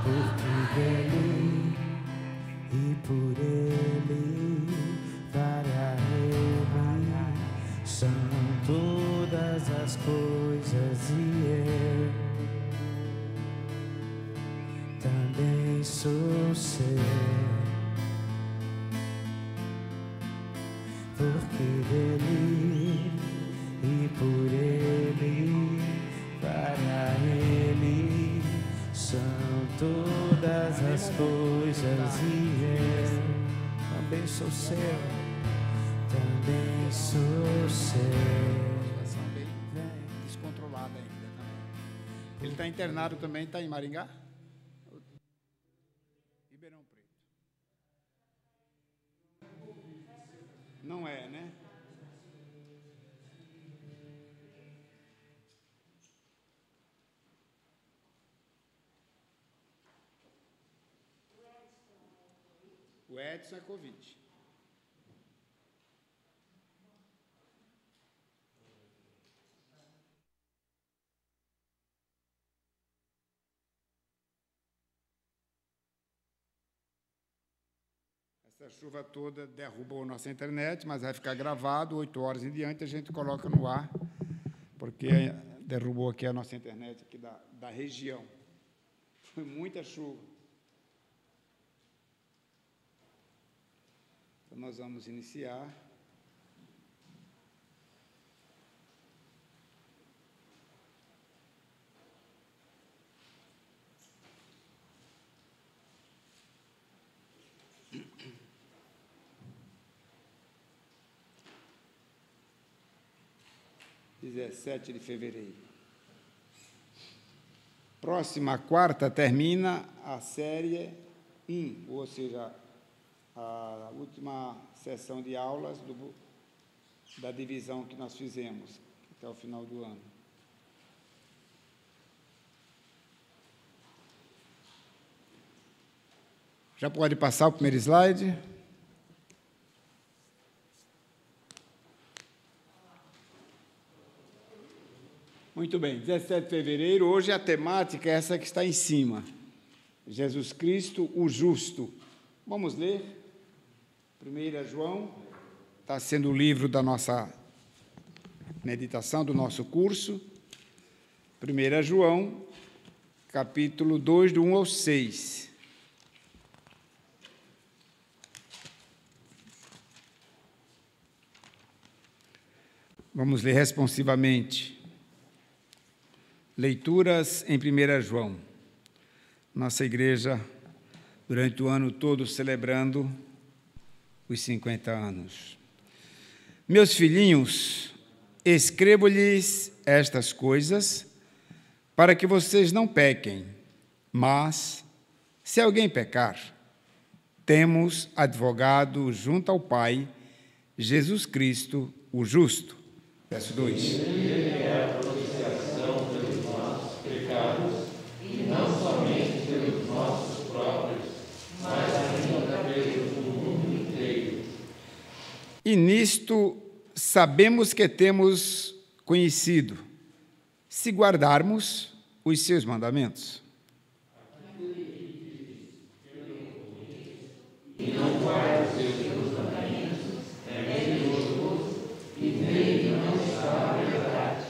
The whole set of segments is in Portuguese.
porque dele e por ele, para ele, são todas as coisas e eu também sou seu, porque dele e por ele, para ele, são todas as coisas e eu também sou seu, também sou seu. Bem descontrolada ainda, né? Ele está internado também, está em Maringá? Ribeirão Preto. Não é, né? O Edson é Covid. Essa chuva toda derrubou nossa internet, mas vai ficar gravado, 8 horas em diante a gente coloca no ar, porque derrubou aqui a nossa internet aqui da região. Foi muita chuva. Então, nós vamos iniciar. Dia 17 de fevereiro. Próxima quarta termina a série 1, ou seja, a última sessão de aulas da divisão que nós fizemos até o final do ano. Já pode passar o primeiro slide? Muito bem, 17 de fevereiro, hoje a temática é essa que está em cima. Jesus Cristo, o justo. Vamos ler? 1 João, está sendo o livro da nossa meditação, do nosso curso. 1 João, capítulo 2, do 1 ao 6. Vamos ler responsivamente. Leituras em 1 João. Nossa igreja, durante o ano todo, celebrando os 50 anos. Meus filhinhos, escrevo-lhes estas coisas para que vocês não pequem, mas, se alguém pecar, temos advogado junto ao Pai, Jesus Cristo, o justo. Verso 2. E nisto sabemos que temos conhecido, se guardarmos os seus mandamentos. E não guarda os seus mandamentos, é mentiroso, e nele não está a verdade.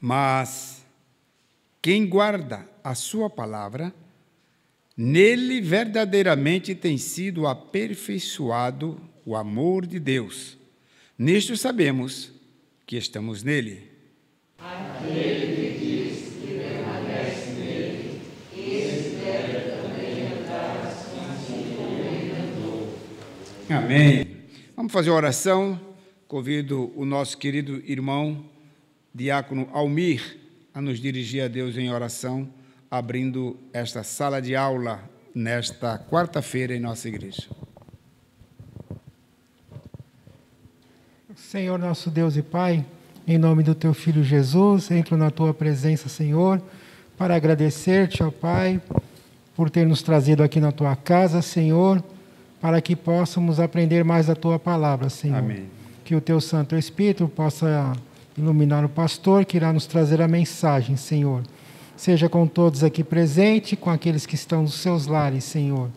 Mas quem guarda a sua palavra, nele verdadeiramente tem sido aperfeiçoado o amor de Deus. Nisto sabemos que estamos nele. Aquele que diz que permanece nele, esse deve também andar assim como ele andou. Amém. Vamos fazer uma oração. Convido o nosso querido irmão, diácono Almir, a nos dirigir a Deus em oração, abrindo esta sala de aula nesta quarta-feira em nossa igreja. Senhor, nosso Deus e Pai, em nome do Teu Filho Jesus, entro na Tua presença, Senhor, para agradecer-te, ó Pai, por ter nos trazido aqui na Tua casa, Senhor, para que possamos aprender mais da Tua palavra, Senhor. Amém. Que o Teu Santo Espírito possa iluminar o pastor, que irá nos trazer a mensagem, Senhor. Seja com todos aqui presentes, com aqueles que estão nos seus lares, Senhor.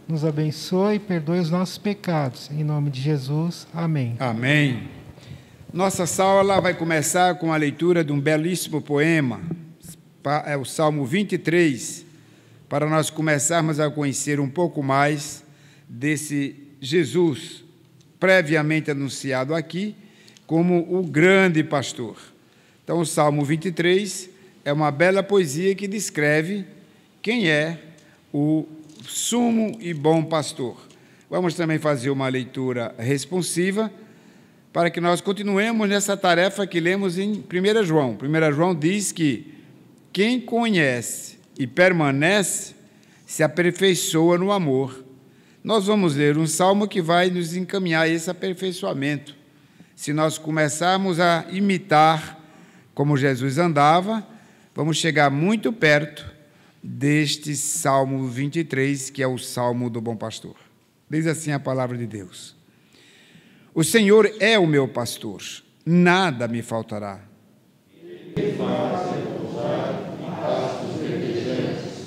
Nos abençoe e perdoe os nossos pecados. Em nome de Jesus, amém. Amém. Nossa aula vai começar com a leitura de um belíssimo poema, é o Salmo 23, para nós começarmos a conhecer um pouco mais desse Jesus previamente anunciado aqui como o grande pastor. Então, o Salmo 23 é uma bela poesia que descreve quem é o sumo e bom pastor. Vamos também fazer uma leitura responsiva para que nós continuemos nessa tarefa que lemos em 1 João. 1 João diz que quem conhece e permanece se aperfeiçoa no amor. Nós vamos ler um salmo que vai nos encaminhar a esse aperfeiçoamento. Se nós começarmos a imitar como Jesus andava, vamos chegar muito perto deste Salmo 23, que é o Salmo do Bom Pastor. Diz assim a palavra de Deus: O Senhor é o meu pastor, nada me faltará. Ele me faz repousar em pastos verdejantes,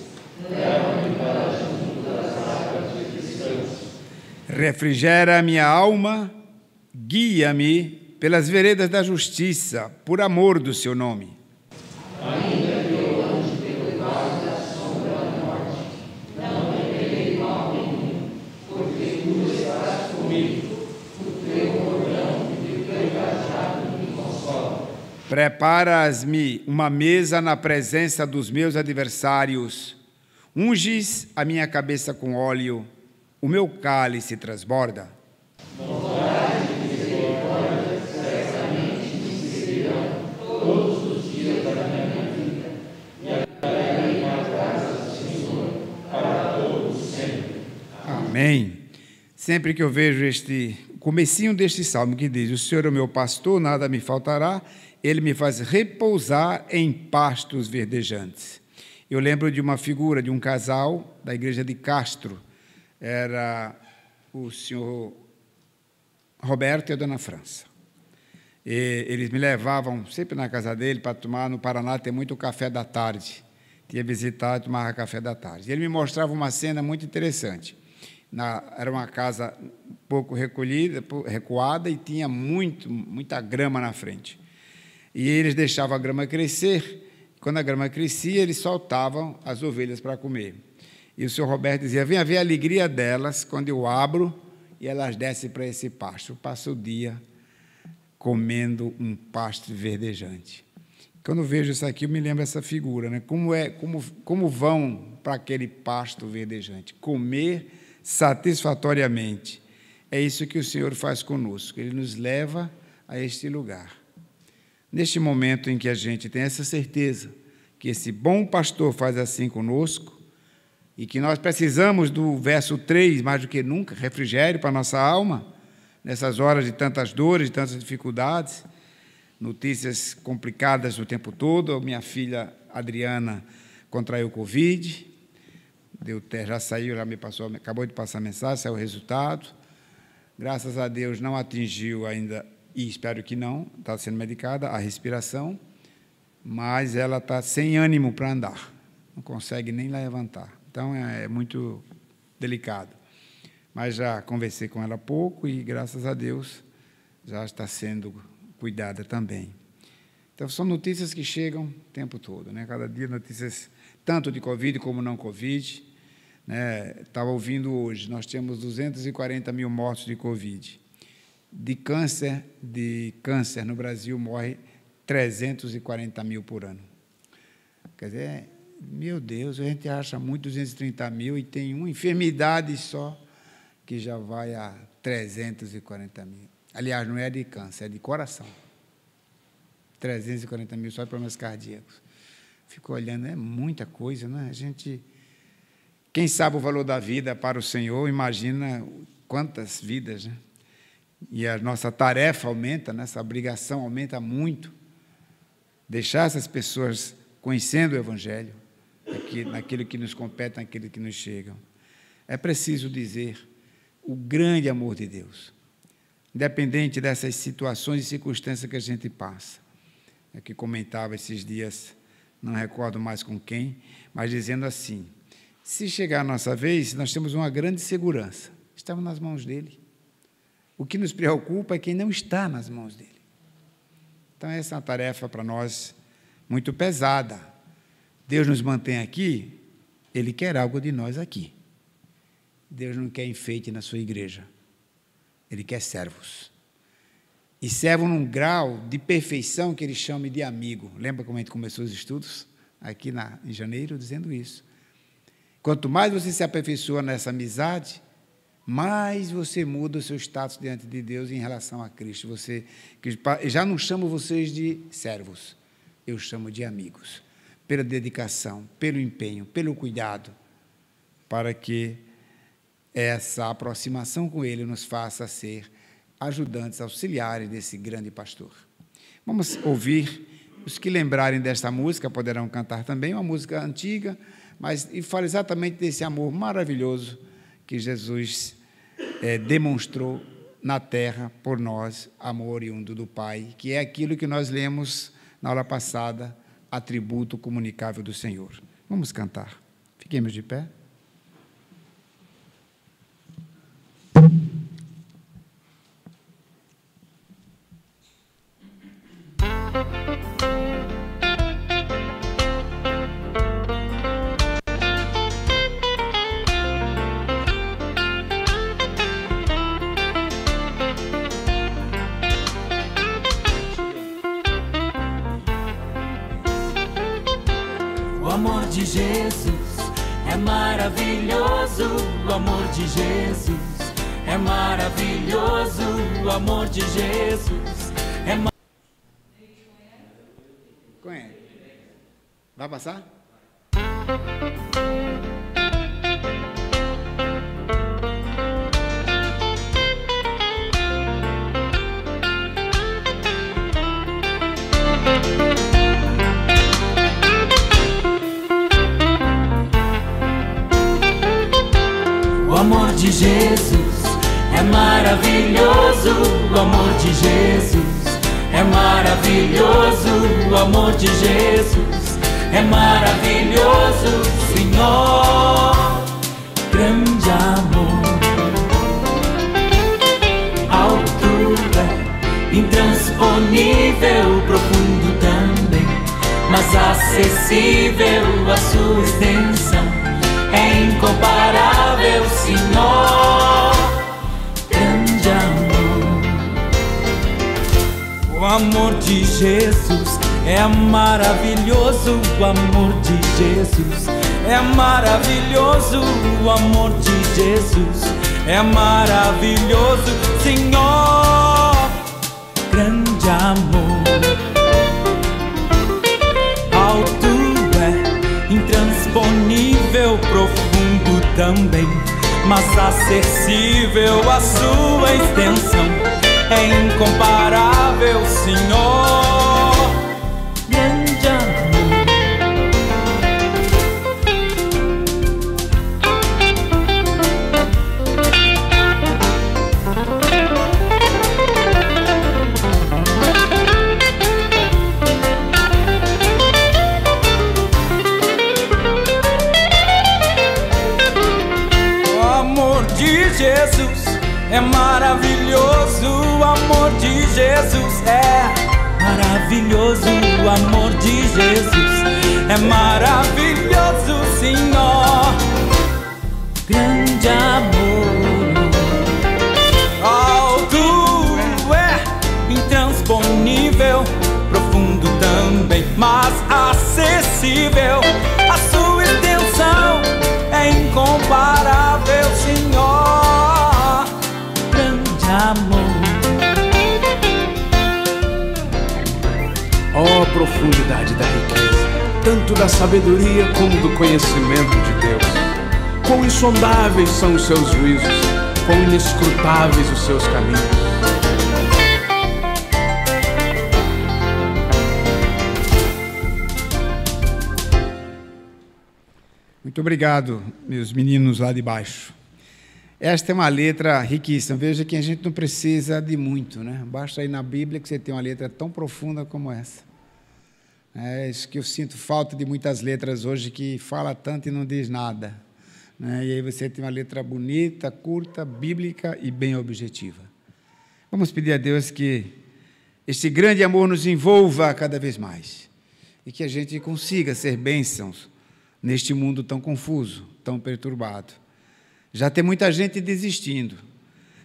leva-me para junto das águas de descanso. Refrigera a minha alma, guia-me pelas veredas da justiça, por amor do seu nome. Ainda que eu ande pelo vale da sombra da morte, não temerei mal nenhum, porque tu estás comigo, o teu bordão e o teu cajado me consolam. Preparas-me uma mesa na presença dos meus adversários, unges a minha cabeça com óleo, o meu cálice transborda. Bondade e misericórdia certamente me seguirão todos os dias da minha vida, e habitarei na casa do Senhor para todos sempre. Amém. Sempre que eu vejo este comecinho deste salmo que diz: O Senhor é o meu pastor, nada me faltará, ele me faz repousar em pastos verdejantes. Eu lembro de uma figura de um casal da igreja de Castro, era o senhor Roberto e a dona França. E eles me levavam sempre na casa dele para tomar, no Paraná tem muito café da tarde. Tinha visitado e tomava café da tarde. Ele me mostrava uma cena muito interessante. Era uma casa um pouco recuada e tinha muita grama na frente. E eles deixavam a grama crescer. Quando a grama crescia, eles soltavam as ovelhas para comer. E o senhor Roberto dizia: venha ver a alegria delas quando eu abro e elas descem para esse pasto. Passa o dia comendo um pasto verdejante. Quando eu vejo isso aqui, eu me lembro dessa figura, né? Como vão para aquele pasto verdejante? Comer satisfatoriamente. É isso que o Senhor faz conosco. Ele nos leva a este lugar. Neste momento em que a gente tem essa certeza que esse bom pastor faz assim conosco, e que nós precisamos do verso 3, mais do que nunca, refrigério para a nossa alma, nessas horas de tantas dores, de tantas dificuldades, notícias complicadas o tempo todo. A minha filha Adriana contraiu Covid, já saiu, acabou de passar a mensagem, saiu o resultado. Graças a Deus não atingiu ainda, e espero que não, está sendo medicada, a respiração, mas ela está sem ânimo para andar, não consegue nem levantar. Então, é muito delicado. Mas já conversei com ela há pouco e, graças a Deus, já está sendo cuidada também. Então, são notícias que chegam o tempo todo, né? Cada dia notícias tanto de Covid como não Covid. Né? Estava ouvindo hoje, nós temos 240 mil mortos de Covid. De câncer no Brasil morre 340 mil por ano. Quer dizer, meu Deus, a gente acha muito 230 mil e tem uma enfermidade só que já vai a 340 mil. Aliás, não é de câncer, é de coração. 340 mil só de problemas cardíacos. Fico olhando, é muita coisa, né? A gente, quem sabe o valor da vida para o Senhor, imagina quantas vidas, né? E a nossa tarefa aumenta, né? Essa obrigação aumenta muito. Deixar essas pessoas conhecendo o Evangelho, naquilo que nos compete, naquilo que nos chega. É preciso dizer o grande amor de Deus, independente dessas situações e circunstâncias que a gente passa. É que comentava esses dias não recordo mais com quem, mas dizendo assim: se chegar a nossa vez, nós temos uma grande segurança, estamos nas mãos dele. O que nos preocupa é quem não está nas mãos dele. Então, essa é uma tarefa para nós muito pesada. Deus nos mantém aqui, Ele quer algo de nós aqui. Deus não quer enfeite na sua igreja, Ele quer servos. E servo num grau de perfeição que Ele chama de amigo. Lembra como a gente começou os estudos aqui em janeiro, dizendo isso? Quanto mais você se aperfeiçoa nessa amizade, mais você muda o seu status diante de Deus em relação a Cristo. Já não chamo vocês de servos, eu chamo de amigos, pela dedicação, pelo empenho, pelo cuidado, para que essa aproximação com Ele nos faça ser ajudantes, auxiliares desse grande pastor. Vamos ouvir. Os que lembrarem desta música poderão cantar também, uma música antiga, e fala exatamente desse amor maravilhoso que Jesus demonstrou na terra por nós, amor oriundo do Pai, que é aquilo que nós lemos na aula passada, atributo comunicável do Senhor. Vamos cantar. Fiquemos de pé. O amor de Jesus é maravilhoso, o amor de Jesus é maravilhoso, o amor de Jesus é maravilhoso. Conhece? Vai passar? O amor de Jesus é maravilhoso, o amor de Jesus é maravilhoso, o amor de Jesus é maravilhoso, Senhor, grande amor, alto é, intransponível, profundo também, mas acessível a sua extensão. É incomparável, Senhor, grande amor. O amor de Jesus é maravilhoso, o amor de Jesus é maravilhoso, o amor de Jesus é maravilhoso, Senhor, grande amor. Alto é, intransponível, profundo também, mas acessível a sua extensão. É incomparável, Senhor, grande amor. Jesus é maravilhoso, o amor de Jesus é maravilhoso, o amor de Jesus é maravilhoso, Senhor, grande amor. Alto é, intransponível, profundo também, mas acessível a sua extensão. É incomparável, Senhor, grande amor. Ó profundidade da riqueza, tanto da sabedoria como do conhecimento de Deus. Quão insondáveis são os seus juízos, quão inescrutáveis os seus caminhos. Muito obrigado, meus meninos lá de baixo. Esta é uma letra riquíssima. Veja que a gente não precisa de muito, né? Basta ir na Bíblia que você tem uma letra tão profunda como essa, É isso que eu sinto falta de muitas letras hoje, que fala tanto e não diz nada. Né? E aí você tem uma letra bonita, curta, bíblica e bem objetiva. Vamos pedir a Deus que este grande amor nos envolva cada vez mais e que a gente consiga ser bênçãos neste mundo tão confuso, tão perturbado. Já tem muita gente desistindo.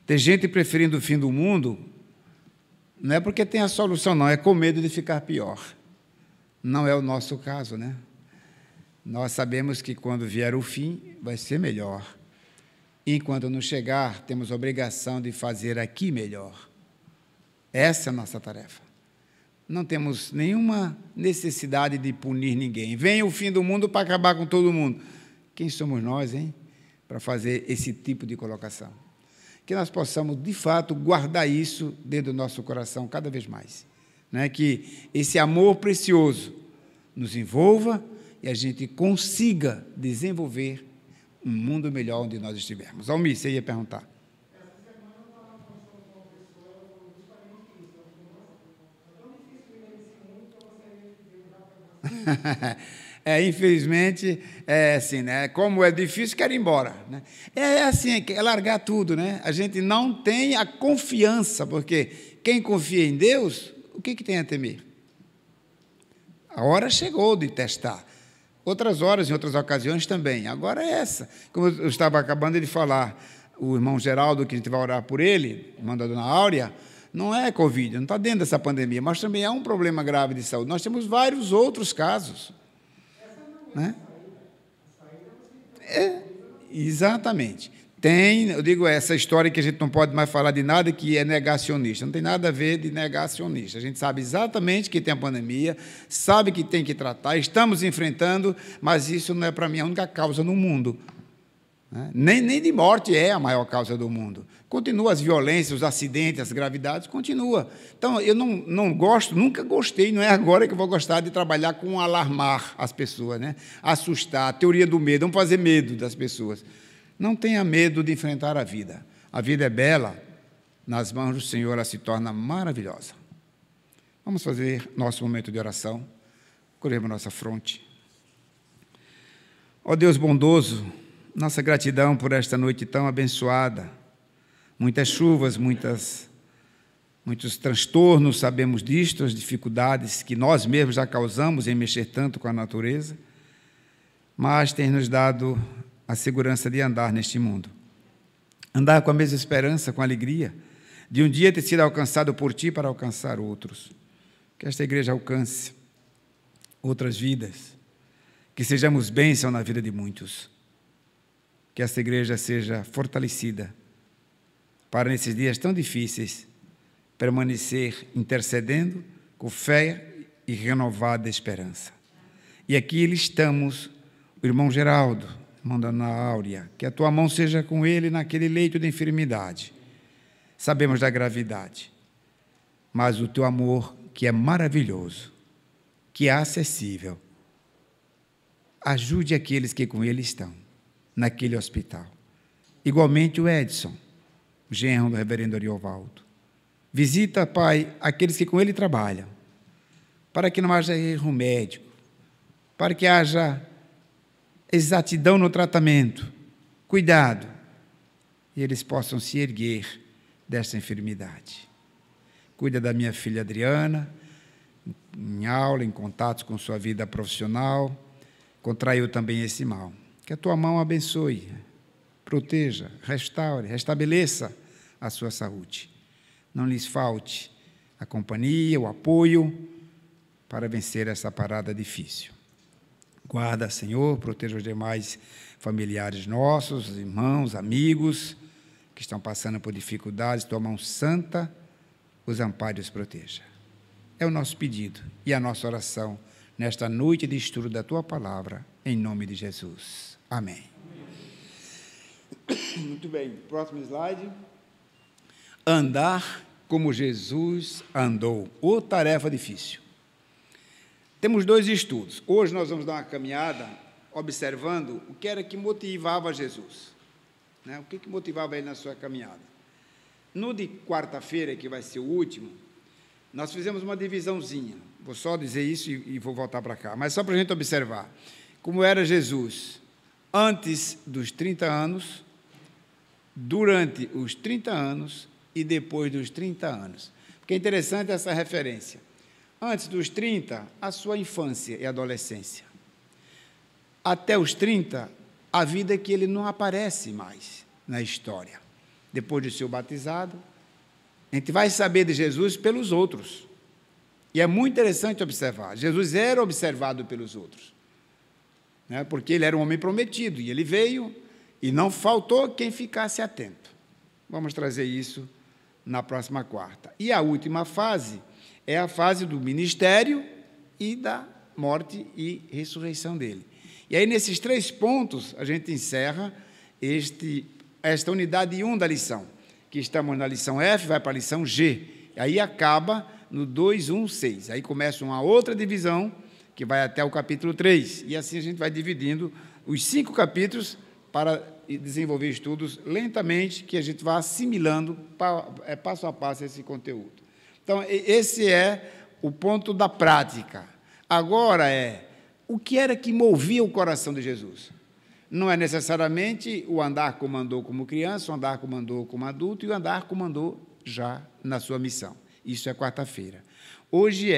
Tem gente preferindo o fim do mundo, não é porque tem a solução, não, é com medo de ficar pior. Não é o nosso caso, né? Nós sabemos que quando vier o fim, vai ser melhor. E quando não chegar, temos a obrigação de fazer aqui melhor. Essa é a nossa tarefa. Não temos nenhuma necessidade de punir ninguém. Vem o fim do mundo para acabar com todo mundo. Quem somos nós, hein? Para fazer esse tipo de colocação. Que nós possamos, de fato, guardar isso dentro do nosso coração cada vez mais. Né? Que esse amor precioso nos envolva e a gente consiga desenvolver um mundo melhor onde nós estivermos. Almir, você ia perguntar. Infelizmente, é assim, né? Como é difícil, quero ir embora. Né? É assim, é largar tudo, né? A gente não tem a confiança, porque quem confia em Deus, o que tem a temer? A hora chegou de testar. Outras horas, em outras ocasiões também. Agora é essa. Como eu estava acabando de falar, o irmão Geraldo, que a gente vai orar por ele, irmão da dona Áurea, não é Covid, não está dentro dessa pandemia, mas também é um problema grave de saúde. Nós temos vários outros casos. Né? Exatamente. Tem, eu digo, essa história que a gente não pode mais falar de nada que é negacionista. Não tem nada a ver de negacionista. A gente sabe exatamente que tem a pandemia, sabe que tem que tratar, estamos enfrentando, mas isso não é, para mim, a única causa no mundo. Né? Nem de morte é a maior causa do mundo. Continua as violências, os acidentes, as gravidades, continua. Então, eu não gosto, nunca gostei, não é agora que eu vou gostar de trabalhar com alarmar as pessoas, né? Assustar, a teoria do medo, vamos fazer medo das pessoas. Não tenha medo de enfrentar a vida. A vida é bela, nas mãos do Senhor ela se torna maravilhosa. Vamos fazer nosso momento de oração. Curemos nossa fronte. Ó Deus bondoso, nossa gratidão por esta noite tão abençoada. Muitas chuvas, muitos transtornos, sabemos disto, as dificuldades que nós mesmos já causamos em mexer tanto com a natureza, mas tem nos dado a segurança de andar neste mundo. Andar com a mesma esperança, com alegria, de um dia ter sido alcançado por Ti para alcançar outros. Que esta igreja alcance outras vidas, que sejamos bênção na vida de muitos. Que esta igreja seja fortalecida para, nesses dias tão difíceis, permanecer intercedendo com fé e renovada esperança. E aqui listamos o irmão Geraldo, irmão da Ana Áurea, que a Tua mão seja com ele naquele leito de enfermidade. Sabemos da gravidade, mas o Teu amor, que é maravilhoso, que é acessível, ajude aqueles que com ele estão, naquele hospital. Igualmente o Edson, o genro do reverendo Ariovaldo. Visita, Pai, aqueles que com ele trabalham, para que não haja erro médico, para que haja exatidão no tratamento, cuidado, e eles possam se erguer desta enfermidade. Cuida da minha filha Adriana, em aula, em contatos com sua vida profissional, contraiu também esse mal. Que a Tua mão abençoe, proteja, restaure, restabeleça a sua saúde. Não lhes falte a companhia, o apoio para vencer essa parada difícil. Guarda, Senhor, proteja os demais familiares nossos, irmãos, amigos, que estão passando por dificuldades. Tua mão santa os ampare e os proteja. É o nosso pedido e a nossa oração nesta noite de estudo da Tua Palavra, em nome de Jesus. Amém. Muito bem, próximo slide. Andar como Jesus andou. Ô tarefa difícil. Temos 2 estudos. Hoje nós vamos dar uma caminhada observando o que era que motivava Jesus. Né? O que motivava ele na sua caminhada. No de quarta-feira, que vai ser o último, nós fizemos uma divisãozinha. Vou só dizer isso e vou voltar para cá. Mas só para a gente observar como era Jesus antes dos 30 anos, durante os 30 anos e depois dos 30 anos. Porque é interessante essa referência. Antes dos 30, a sua infância e adolescência. Até os 30, a vida que ele não aparece mais na história. Depois de ser batizado, a gente vai saber de Jesus pelos outros. E é muito interessante observar. Jesus era observado pelos outros, né? Porque ele era um homem prometido, e ele veio, e não faltou quem ficasse atento. Vamos trazer isso na próxima quarta. E a última fase é a fase do ministério e da morte e ressurreição dele. E aí, nesses 3 pontos, a gente encerra esta unidade 1 da lição, que estamos na lição F, vai para a lição G. E aí acaba no 2:1:6. Aí começa uma outra divisão, que vai até o capítulo 3. E assim a gente vai dividindo os 5 capítulos para desenvolver estudos lentamente, que a gente vai assimilando passo a passo esse conteúdo. Então, esse é o ponto da prática. Agora o que era que movia o coração de Jesus? Não é necessariamente o andar como andou como criança, o andar como andou como adulto e o andar como andou já na sua missão. Isso é quarta-feira. Hoje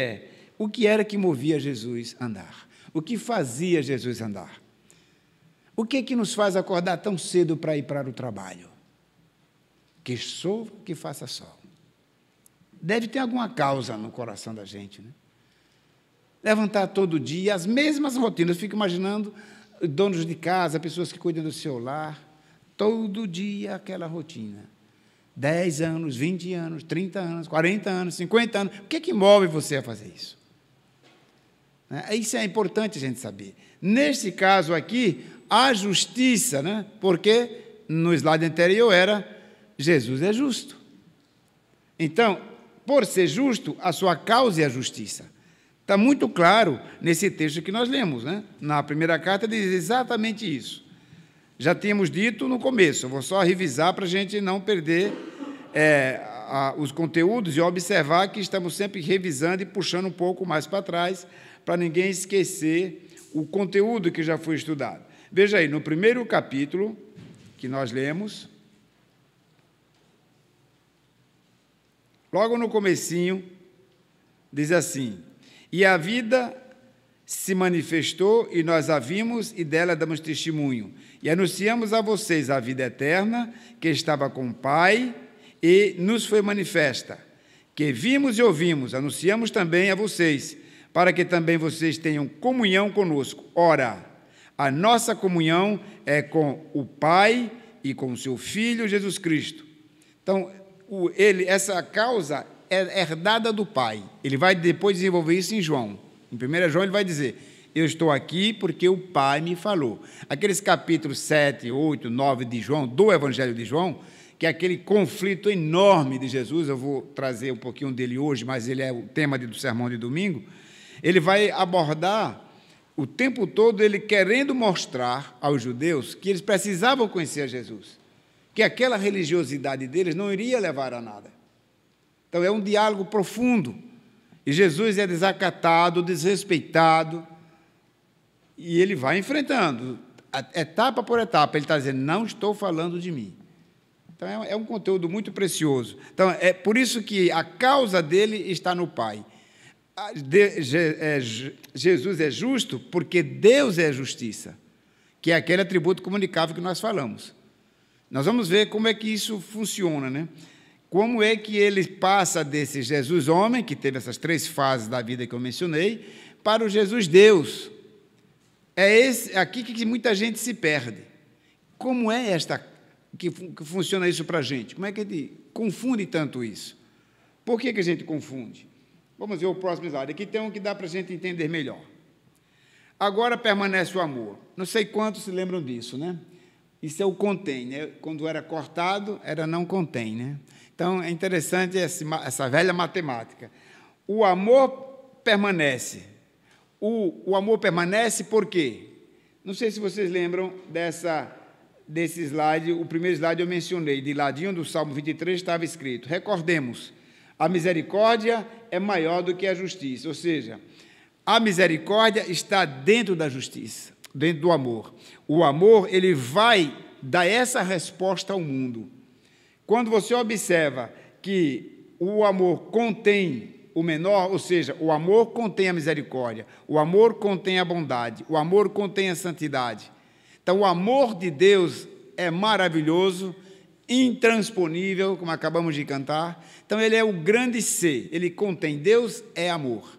o que era que movia Jesus a andar? O que fazia Jesus andar? O que é que nos faz acordar tão cedo para ir para o trabalho? Que chova, que faça sol. Deve ter alguma causa no coração da gente, né? Levantar todo dia, as mesmas rotinas. Eu fico imaginando donos de casa, pessoas que cuidam do seu lar, todo dia aquela rotina. 10 anos, 20 anos, 30 anos, 40 anos, 50 anos. O que é que move você a fazer isso? Isso é importante a gente saber. Neste caso aqui, a justiça, né? Porque no slide anterior era Jesus é justo. Então, por ser justo, a sua causa é a justiça. Está muito claro nesse texto que nós lemos, né? Na primeira carta diz exatamente isso. Já tínhamos dito no começo, eu vou só revisar para a gente não perder os conteúdos e observar que estamos sempre revisando e puxando um pouco mais para trás, para ninguém esquecer o conteúdo que já foi estudado. Veja aí, no primeiro capítulo que nós lemos, logo no comecinho, diz assim: e a vida se manifestou, e nós a vimos, e dela damos testemunho. E anunciamos a vocês a vida eterna, que estava com o Pai, e nos foi manifesta. Que vimos e ouvimos, anunciamos também a vocês, para que também vocês tenham comunhão conosco. Ora, a nossa comunhão é com o Pai e com o seu Filho, Jesus Cristo. Então, essa causa é herdada do Pai. Ele vai depois desenvolver isso em João. Em 1 João ele vai dizer: eu estou aqui porque o Pai me falou. Aqueles capítulos 7, 8, 9 de João, do Evangelho de João, que é aquele conflito enorme de Jesus, eu vou trazer um pouquinho dele hoje, mas ele é o tema do sermão de domingo. Ele vai abordar o tempo todo ele querendo mostrar aos judeus que eles precisavam conhecer a Jesus, que aquela religiosidade deles não iria levar a nada. Então, é um diálogo profundo. E Jesus é desacatado, desrespeitado, e ele vai enfrentando, etapa por etapa. Ele está dizendo: não estou falando de mim. Então, é um conteúdo muito precioso. Então, é por isso que a causa dele está no Pai. Jesus é justo porque Deus é justiça, que é aquele atributo comunicável que nós falamos. Nós vamos ver como é que isso funciona, né? Como é que ele passa desse Jesus homem, que teve essas 3 fases da vida que eu mencionei, para o Jesus Deus. É esse aqui que muita gente se perde. Como é que funciona isso para a gente? Como é que a gente confunde tanto isso? Por que a gente confunde? Vamos ver o próximo slide. Aqui tem um que dá para a gente entender melhor. Agora permanece o amor. Não sei quantos se lembram disso, né? Isso é o contém, né? Quando era cortado, era não contém, né? Então, é interessante essa velha matemática. O amor permanece. O amor permanece por quê? Não sei se vocês lembram desse slide. O primeiro slide eu mencionei. De ladinho do Salmo 23 estava escrito: recordemos, A misericórdia é maior do que a justiça, ou seja, a misericórdia está dentro da justiça, dentro do amor. O amor, ele vai dar essa resposta ao mundo. Quando você observa que o amor contém o menor, ou seja, o amor contém a misericórdia, o amor contém a bondade, o amor contém a santidade. Então, o amor de Deus é maravilhoso, intransponível, como acabamos de cantar. Então, ele é o grande ser, ele contém, Deus é amor.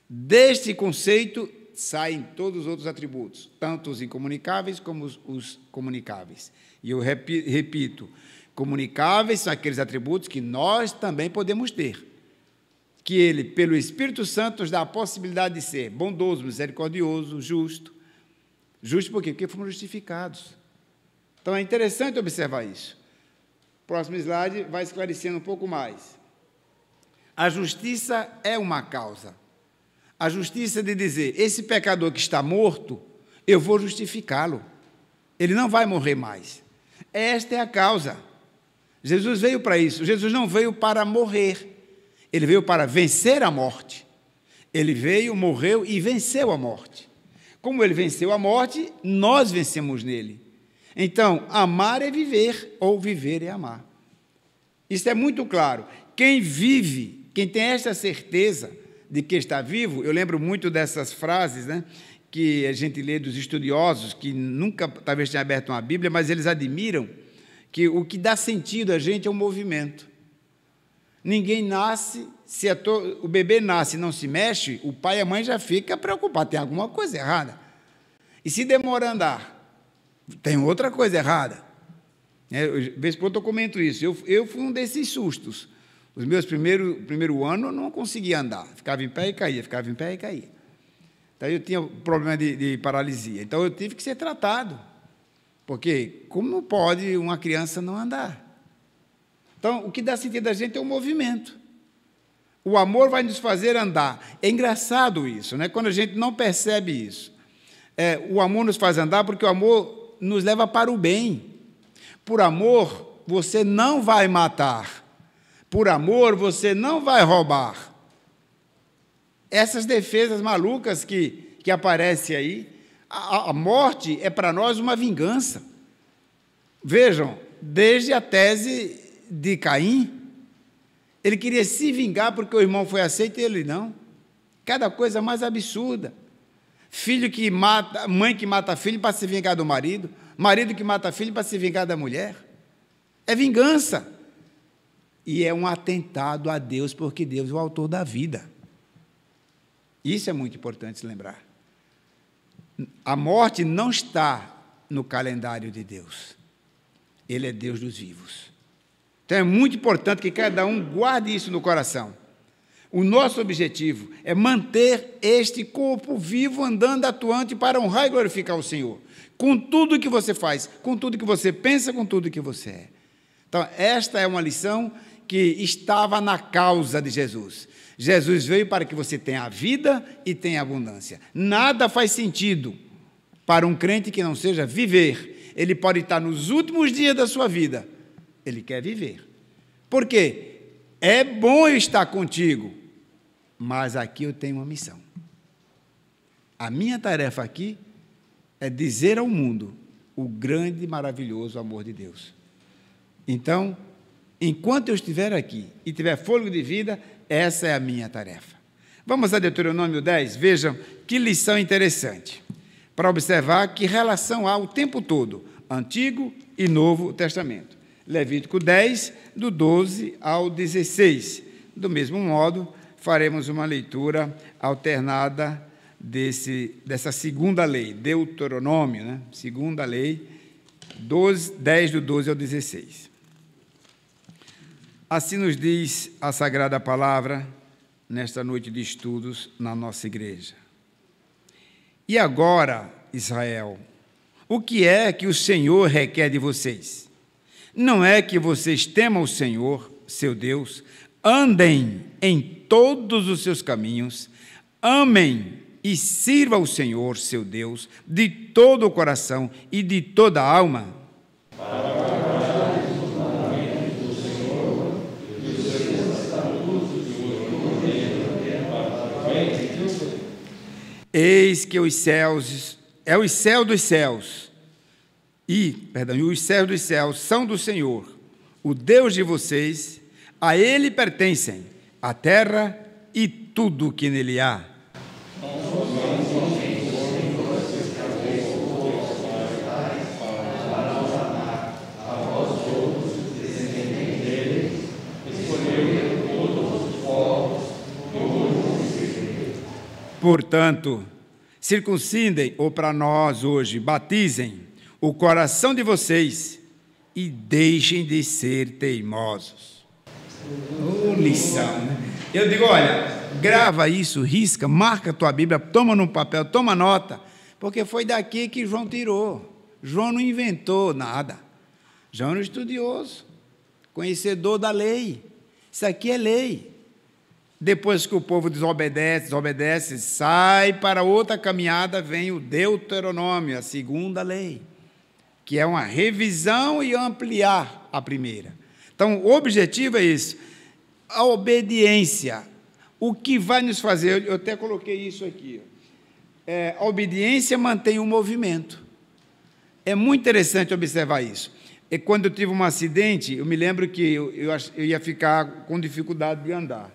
Deste conceito saem todos os outros atributos, tanto os incomunicáveis como os comunicáveis. E eu repito, comunicáveis são aqueles atributos que nós também podemos ter, que ele, pelo Espírito Santo, nos dá a possibilidade de ser bondoso, misericordioso, justo. Justo por quê? Porque fomos justificados. Então, é interessante observar isso. O próximo slide vai esclarecendo um pouco mais. A justiça é uma causa. A justiça de dizer, esse pecador que está morto, eu vou justificá-lo. Ele não vai morrer mais. Esta é a causa. Jesus veio para isso. Jesus não veio para morrer. Ele veio para vencer a morte. Ele veio, morreu e venceu a morte. Como ele venceu a morte, nós vencemos nele. Então, amar é viver, ou viver é amar. Isso é muito claro. Quem vive, quem tem esta certeza de que está vivo, eu lembro muito dessas frases, né, que a gente lê dos estudiosos, que nunca, talvez, tenham aberto uma Bíblia, mas eles admiram que o que dá sentido a gente é o movimento. Ninguém nasce, se o bebê nasce e não se mexe, o pai e a mãe já ficam preocupados, tem alguma coisa errada. E se demora a andar, tem outra coisa errada. Vez por outra eu comento isso. Eu fui um desses sustos. Os meus primeiro ano eu não conseguia andar, ficava em pé e caía, ficava em pé e caía. Então eu tinha problema de paralisia. Então eu tive que ser tratado. Porque como pode uma criança não andar? Então, o que dá sentido a gente é o movimento. O amor vai nos fazer andar. É engraçado isso, né? Quando a gente não percebe isso. O amor nos faz andar porque o amor nos leva para o bem. Por amor, você não vai matar. Por amor, você não vai roubar. Essas defesas malucas que aparecem aí, a morte é para nós uma vingança. Vejam, desde a tese de Caim, ele queria se vingar porque o irmão foi aceito e ele não. Cada coisa mais absurda. Filho que mata, mãe que mata filho para se vingar do marido, marido que mata filho para se vingar da mulher. É vingança. E é um atentado a Deus, porque Deus é o autor da vida. Isso é muito importante se lembrar. A morte não está no calendário de Deus. Ele é Deus dos vivos. Então é muito importante que cada um guarde isso no coração. O nosso objetivo é manter este corpo vivo, andando, atuante, para honrar e glorificar o Senhor. Com tudo que você faz, com tudo que você pensa, com tudo que você é. Então, esta é uma lição que estava na causa de Jesus. Jesus veio para que você tenha a vida e tenha abundância. Nada faz sentido para um crente que não seja viver. Ele pode estar nos últimos dias da sua vida. Ele quer viver. Por quê? É bom eu estar contigo, mas aqui eu tenho uma missão. A minha tarefa aqui é dizer ao mundo o grande e maravilhoso amor de Deus. Então, enquanto eu estiver aqui e tiver fôlego de vida, essa é a minha tarefa. Vamos a Deuteronômio 10, vejam que lição interessante, para observar que relação há o tempo todo, Antigo e Novo Testamento. Levítico 10, do 12 ao 16. Do mesmo modo, faremos uma leitura alternada dessa segunda lei, Deuteronômio, né? Segunda lei, 10 do 12 ao 16. Assim nos diz a Sagrada Palavra, nesta noite de estudos na nossa igreja. E agora, Israel, o que é que o Senhor requer de vocês? Não é que vocês temam o Senhor, seu Deus, andem em todos os seus caminhos, amem e sirvam ao Senhor, seu Deus, de todo o coração e de toda a alma. Para guardar os mandamentos do Senhor e os seus estatutos Eis que os céus, é o céu dos céus, e os céus dos céus são do Senhor, o Deus de vocês, a Ele pertencem a terra e tudo o que nele há. Portanto, circuncidem, ou para nós hoje, batizem o coração de vocês e deixem de ser teimosos. Lição, né? Eu digo, olha, grava isso, risca, marca a tua Bíblia, toma no papel, toma nota, porque foi daqui que João tirou. João não inventou nada. João era um estudioso, conhecedor da lei. Isso aqui é lei. Depois que o povo desobedece, sai para outra caminhada, vem o Deuteronômio, a segunda lei, que é uma revisão e ampliar a primeira. Então, o objetivo é isso, a obediência. O que vai nos fazer, eu até coloquei isso aqui, a obediência mantém o movimento. É muito interessante observar isso. E quando eu tive um acidente, eu me lembro que eu ia ficar com dificuldade de andar.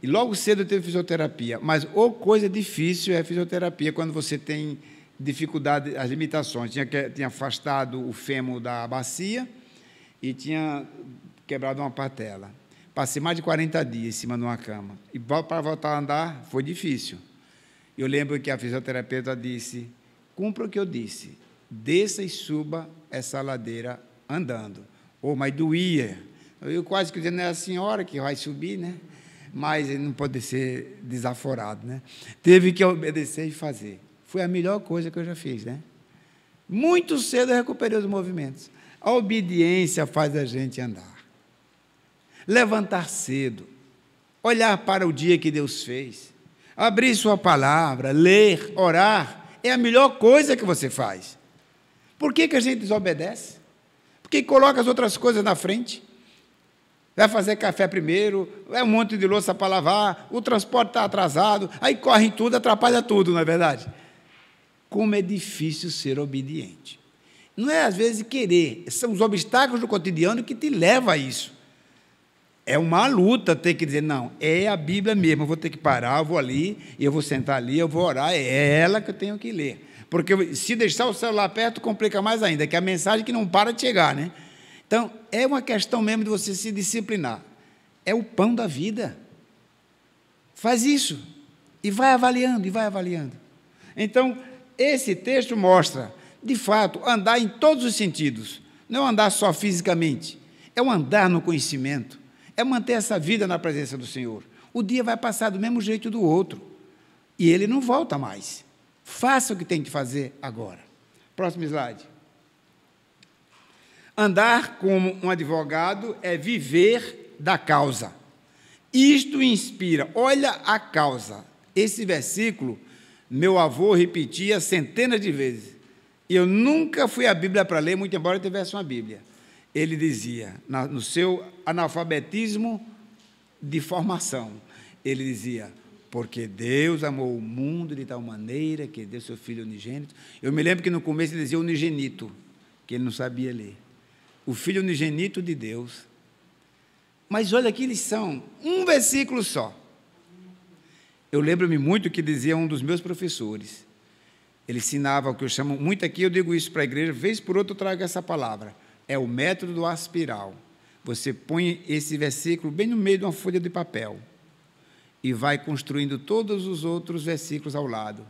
E logo cedo eu tive fisioterapia, mas coisa difícil é a fisioterapia, quando você tem dificuldade, as limitações. Tinha afastado o fêmur da bacia e tinha quebrado uma patela. Passei mais de 40 dias em cima de uma cama. E para voltar a andar foi difícil. Eu lembro que a fisioterapeuta disse, cumpra o que eu disse, desça e suba essa ladeira andando. Mas doía. Eu quase que dizendo, é a senhora que vai subir, né? Mas ele não pode ser desaforado, né? Teve que obedecer e fazer. Foi a melhor coisa que eu já fiz, né? Muito cedo eu recuperei os movimentos. A obediência faz a gente andar. Levantar cedo, olhar para o dia que Deus fez, abrir sua palavra, ler, orar, é a melhor coisa que você faz. Por que a gente desobedece? Porque coloca as outras coisas na frente. Vai fazer café primeiro, é um monte de louça para lavar, o transporte está atrasado, aí corre tudo, atrapalha tudo, não é verdade? Como é difícil ser obediente. Não é, às vezes, querer, são os obstáculos do cotidiano que te levam a isso. É uma luta ter que dizer, não, é a Bíblia mesmo, eu vou ter que parar, eu vou ali, eu vou sentar ali, eu vou orar, é ela que eu tenho que ler. Porque se deixar o celular perto, complica mais ainda, que é a mensagem que não para de chegar, né? Então, é uma questão mesmo de você se disciplinar. É o pão da vida. Faz isso. E vai avaliando, e vai avaliando. Então, esse texto mostra, de fato, andar em todos os sentidos. Não é andar só fisicamente. É o andar no conhecimento. É manter essa vida na presença do Senhor. O dia vai passar do mesmo jeito do outro. E ele não volta mais. Faça o que tem que fazer agora. Próximo slide. Andar como um advogado é viver da causa. Isto inspira. Olha a causa. Esse versículo, meu avô repetia centenas de vezes. E eu nunca fui à Bíblia para ler, muito embora eu tivesse uma Bíblia. Ele dizia, no seu analfabetismo de formação, ele dizia, porque Deus amou o mundo de tal maneira que deu seu Filho unigênito. Eu me lembro que no começo ele dizia unigenito, que ele não sabia ler. O Filho unigênito de Deus. Mas olha que lição, um versículo só. Eu lembro-me muito que dizia um dos meus professores. Ele ensinava o que eu chamo, muito aqui eu digo isso para a igreja, vez por outra eu trago essa palavra. É o método do aspiral. Você põe esse versículo bem no meio de uma folha de papel e vai construindo todos os outros versículos ao lado,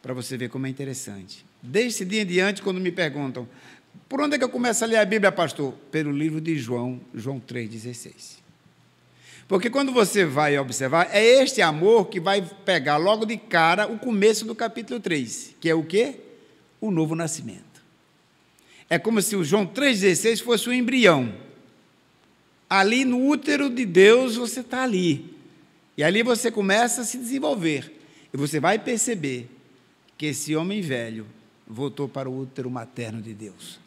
para você ver como é interessante. Desde esse dia em diante, quando me perguntam, por onde é que eu começo a ler a Bíblia, pastor? Pelo livro de João, João 3,16. Porque quando você vai observar, é este amor que vai pegar logo de cara o começo do capítulo 3, que é o quê? O novo nascimento. É como se o João 3,16 fosse o embrião. Ali no útero de Deus você está ali. E ali você começa a se desenvolver. E você vai perceber que esse homem velho voltou para o útero materno de Deus,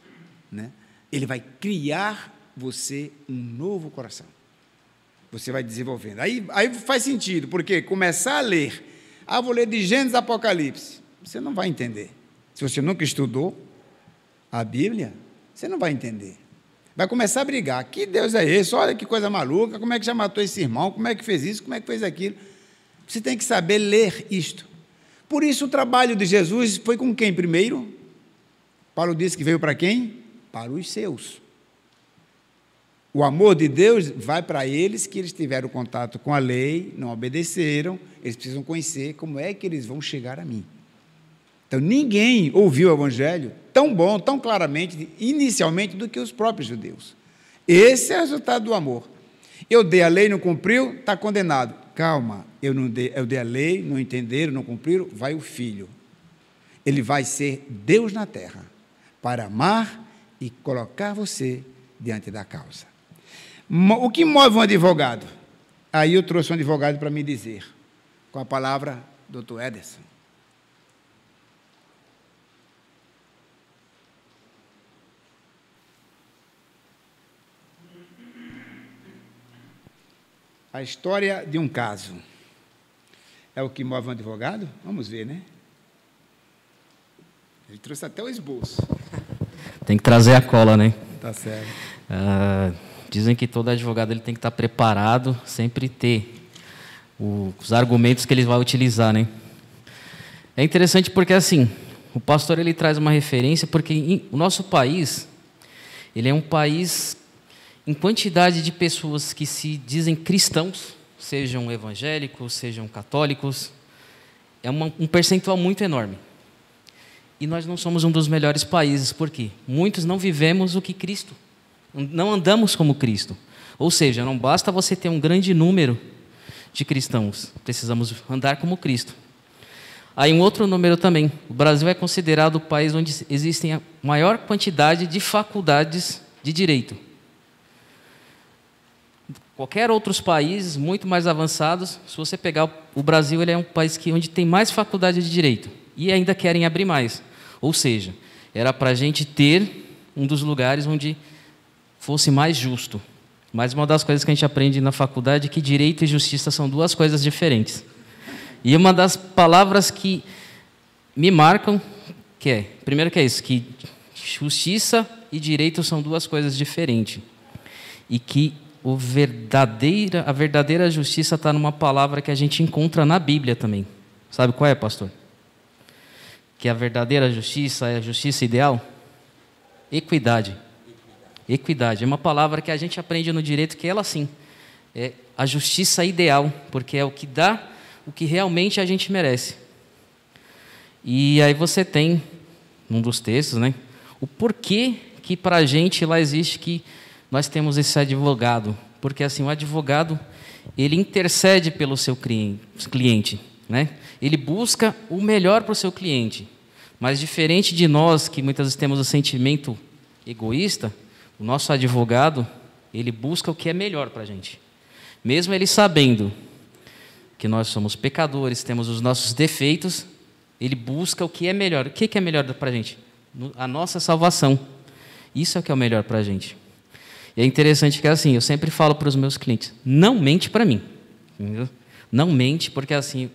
né? Ele vai criar você um novo coração. Você vai desenvolvendo. Aí faz sentido, porque começar a ler Ah, vou ler de Gênesis a Apocalipse. Você não vai entender. Se você nunca estudou a Bíblia, você não vai entender. Vai começar a brigar. Que Deus é esse? Olha que coisa maluca. Como é que já matou esse irmão? Como é que fez isso? Como é que fez aquilo? Você tem que saber ler isto. Por isso o trabalho de Jesus foi com quem primeiro? Paulo disse que veio para quem? Para os seus. O amor de Deus vai para eles que eles tiveram contato com a lei, não obedeceram, eles precisam conhecer como é que eles vão chegar a mim. Então, ninguém ouviu o Evangelho tão bom, tão claramente, inicialmente, do que os próprios judeus. Esse é o resultado do amor. Eu dei a lei, não cumpriu, está condenado. Calma, eu dei a lei, não entenderam, não cumpriram, vai o Filho. Ele vai ser Deus na terra, para amar e colocar você diante da causa. O que move um advogado? Aí eu trouxe um advogado para me dizer, com a palavra, Dr. Ederson. A história de um caso é o que move um advogado? Vamos ver, né? Ele trouxe até o esboço. Tem que trazer a cola, né? Tá certo. Dizem que todo advogado ele tem que estar preparado, sempre ter os argumentos que ele vai utilizar, né? É interessante porque, assim, o pastor ele traz uma referência, porque o nosso país, ele é um país em quantidade de pessoas que se dizem cristãos, sejam evangélicos, sejam católicos, é um percentual muito enorme. E nós não somos um dos melhores países, por quê? Muitos não vivemos o que Cristo, não andamos como Cristo. Ou seja, não basta você ter um grande número de cristãos, precisamos andar como Cristo. Aí um outro número também, o Brasil é considerado o país onde existem a maior quantidade de faculdades de direito. Qualquer outros países muito mais avançados, se você pegar o Brasil, ele é um país onde tem mais faculdade de direito e ainda querem abrir mais. Ou seja, era para a gente ter um dos lugares onde fosse mais justo. Mas uma das coisas que a gente aprende na faculdade é que direito e justiça são duas coisas diferentes. E uma das palavras que me marcam, primeiro que é isso, que justiça e direito são duas coisas diferentes. E que a verdadeira justiça está numa palavra que a gente encontra na Bíblia também. Sabe qual é, pastor? Que a verdadeira justiça é a justiça ideal? Equidade. Equidade. É uma palavra que a gente aprende no direito que ela, sim, é a justiça ideal, porque é o que dá o que realmente a gente merece. E aí você tem, num dos textos, né, o porquê que para a gente lá existe que nós temos esse advogado. Porque assim, o advogado, ele intercede pelo seu cliente, né? Ele busca o melhor para o seu cliente. Mas diferente de nós, que muitas vezes temos o sentimento egoísta, o nosso advogado, ele busca o que é melhor para a gente. Mesmo ele sabendo que nós somos pecadores, temos os nossos defeitos, ele busca o que é melhor. O que é melhor para a gente? A nossa salvação. Isso é o que é o melhor para a gente. E é interessante que, assim, eu sempre falo para os meus clientes, não mente para mim. Entendeu? Não mente, porque, assim,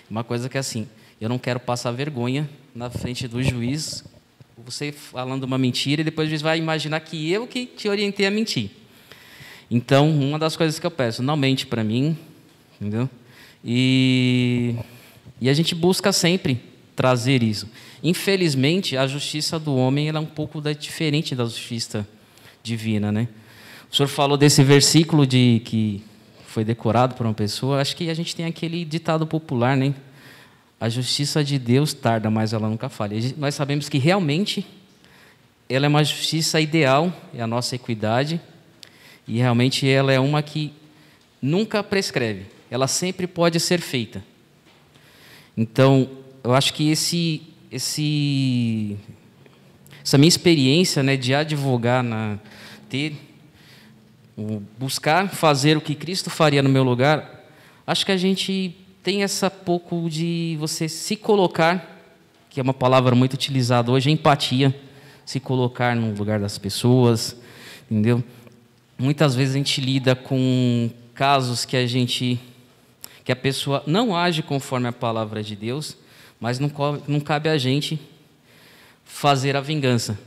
uma coisa que, assim, eu não quero passar vergonha na frente do juiz, você falando uma mentira, e depois o juiz vai imaginar que eu que te orientei a mentir. Então, uma das coisas que eu peço, não mente para mim, entendeu? E a gente busca sempre trazer isso. Infelizmente, a justiça do homem ela é um pouco diferente da justiça divina, né? O senhor falou desse versículo que foi decorado por uma pessoa. Acho que a gente tem aquele ditado popular, né? A justiça de Deus tarda, mas ela nunca falha. Nós sabemos que realmente ela é uma justiça ideal, é a nossa equidade, e realmente ela é uma que nunca prescreve. Ela sempre pode ser feita. Então, eu acho que essa minha experiência, né, de advogar, buscar fazer o que Cristo faria no meu lugar, acho que a gente tem essa pouco de você se colocar, que é uma palavra muito utilizada hoje, empatia, se colocar no lugar das pessoas, entendeu? Muitas vezes a gente lida com casos que que a pessoa não age conforme a palavra de Deus, mas não cabe a gente fazer a vingança.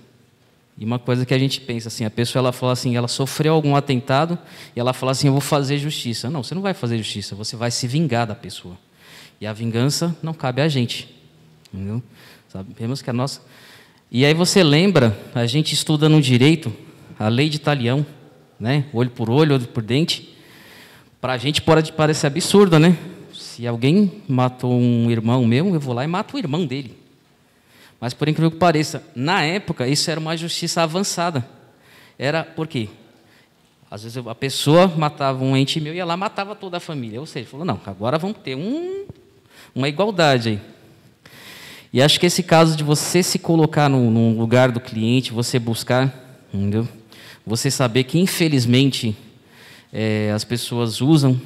E uma coisa que a gente pensa assim, a pessoa ela fala assim, ela sofreu algum atentado e ela fala assim, eu vou fazer justiça. Não, você não vai fazer justiça, você vai se vingar da pessoa. E a vingança não cabe a gente. Entendeu? Sabemos que a nossa... E aí você lembra, a gente estuda no direito, a lei de talião, né? Olho por olho, olho por dente. Para a gente pode parecer absurdo, né? Se alguém matou um irmão meu, eu vou lá e mato o irmão dele. Mas, por incrível que pareça, na época, isso era uma justiça avançada. Era por quê? Às vezes a pessoa matava um ente meu e ia lá e matava toda a família. Ou seja, falou, não, agora vamos ter uma igualdade aí. E acho que esse caso de você se colocar no lugar do cliente, você buscar, entendeu? Você saber que, infelizmente, as pessoas usam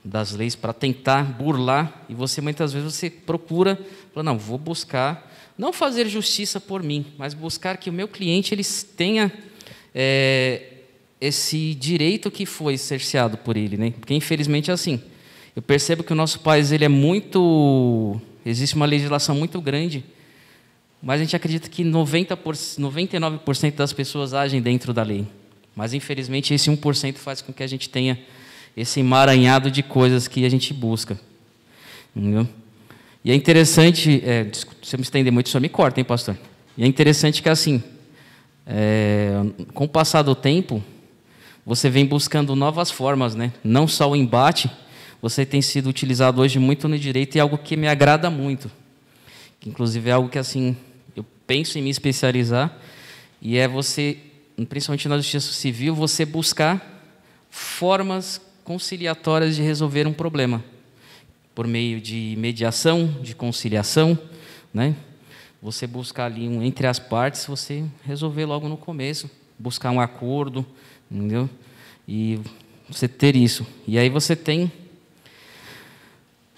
das leis para tentar burlar, e você muitas vezes você procura, fala, não, vou buscar, não fazer justiça por mim, mas buscar que o meu cliente ele tenha esse direito que foi cerceado por ele, né? Porque infelizmente é assim. Eu percebo que o nosso país ele é muito, existe uma legislação muito grande, mas a gente acredita que 99% das pessoas agem dentro da lei. Mas infelizmente esse 1% faz com que a gente tenha esse emaranhado de coisas que a gente busca. Entendeu? E é interessante, se eu me estender muito, só me corta, hein, pastor? E é interessante que, assim, com o passar do tempo, você vem buscando novas formas, né? Não só o embate, você tem sido utilizado hoje muito no direito e é algo que me agrada muito. Que, inclusive, é algo que, assim, eu penso em me especializar e é você, principalmente na justiça civil, você buscar formas conciliatórias de resolver um problema, por meio de mediação, de conciliação, né? Você buscar ali entre as partes, você resolver logo no começo, buscar um acordo, entendeu? E você ter isso. E aí você tem...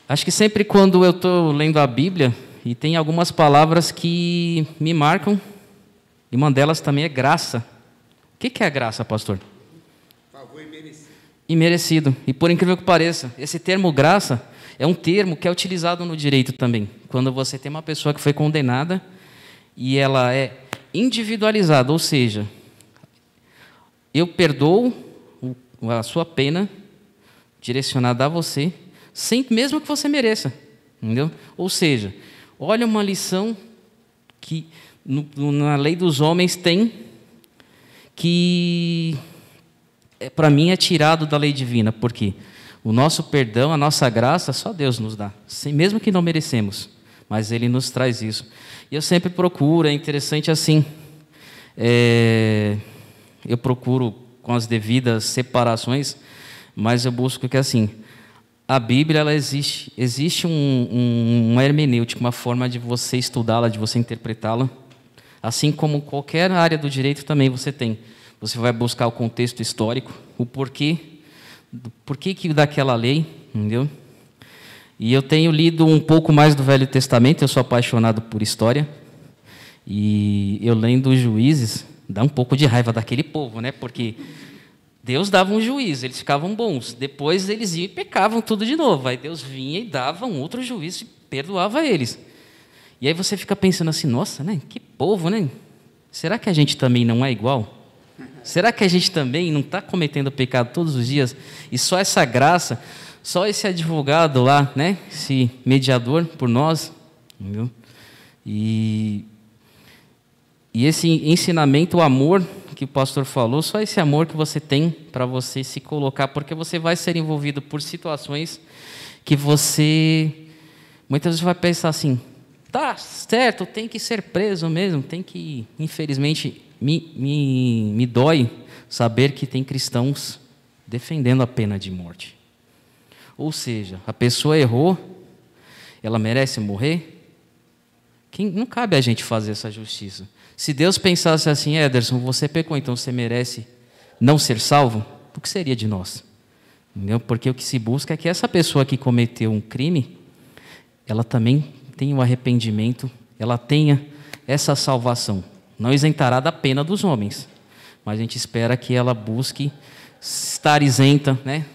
Acho que sempre quando eu estou lendo a Bíblia, e tem algumas palavras que me marcam, e uma delas também é graça. O que é a graça, pastor? Favor imerecido. Imerecido. E por incrível que pareça, esse termo graça é um termo que é utilizado no direito também. Quando você tem uma pessoa que foi condenada e ela é individualizada, ou seja, eu perdoo a sua pena direcionada a você, mesmo que você mereça. Entendeu? Ou seja, olha uma lição que na lei dos homens tem que... para mim é tirado da lei divina, porque o nosso perdão, a nossa graça, só Deus nos dá, mesmo que não merecemos, mas Ele nos traz isso. E eu sempre procuro, é interessante assim, eu procuro com as devidas separações, mas eu busco que assim, a Bíblia ela existe uma hermenêutica, uma forma de você estudá-la, de você interpretá-la, assim como qualquer área do direito também você tem. Você vai buscar o contexto histórico, o porquê que daquela lei, entendeu? E eu tenho lido um pouco mais do Velho Testamento, eu sou apaixonado por história, e eu lendo os Juízes, dá um pouco de raiva daquele povo, né? Porque Deus dava um juízo, eles ficavam bons, depois eles iam e pecavam tudo de novo, aí Deus vinha e dava um outro juízo e perdoava eles. E aí você fica pensando assim, nossa, né? Que povo, né? Será que a gente também não é igual? Será que a gente também não está cometendo pecado todos os dias? E só essa graça, só esse advogado lá, né? Esse mediador por nós, entendeu? E esse ensinamento, o amor que o pastor falou, só esse amor que você tem para você se colocar, porque você vai ser envolvido por situações que você muitas vezes vai pensar assim, tá certo, tem que ser preso mesmo, tem que, infelizmente... Me dói saber que tem cristãos defendendo a pena de morte. Ou seja, a pessoa errou, ela merece morrer? Não cabe a gente fazer essa justiça. Se Deus pensasse assim, Ederson, você pecou, então você merece não ser salvo, o que seria de nós? Entendeu? Porque o que se busca é que essa pessoa que cometeu um crime, ela também tenha o arrependimento, ela tenha essa salvação. Não isentará da pena dos homens, mas a gente espera que ela busque estar isenta, né?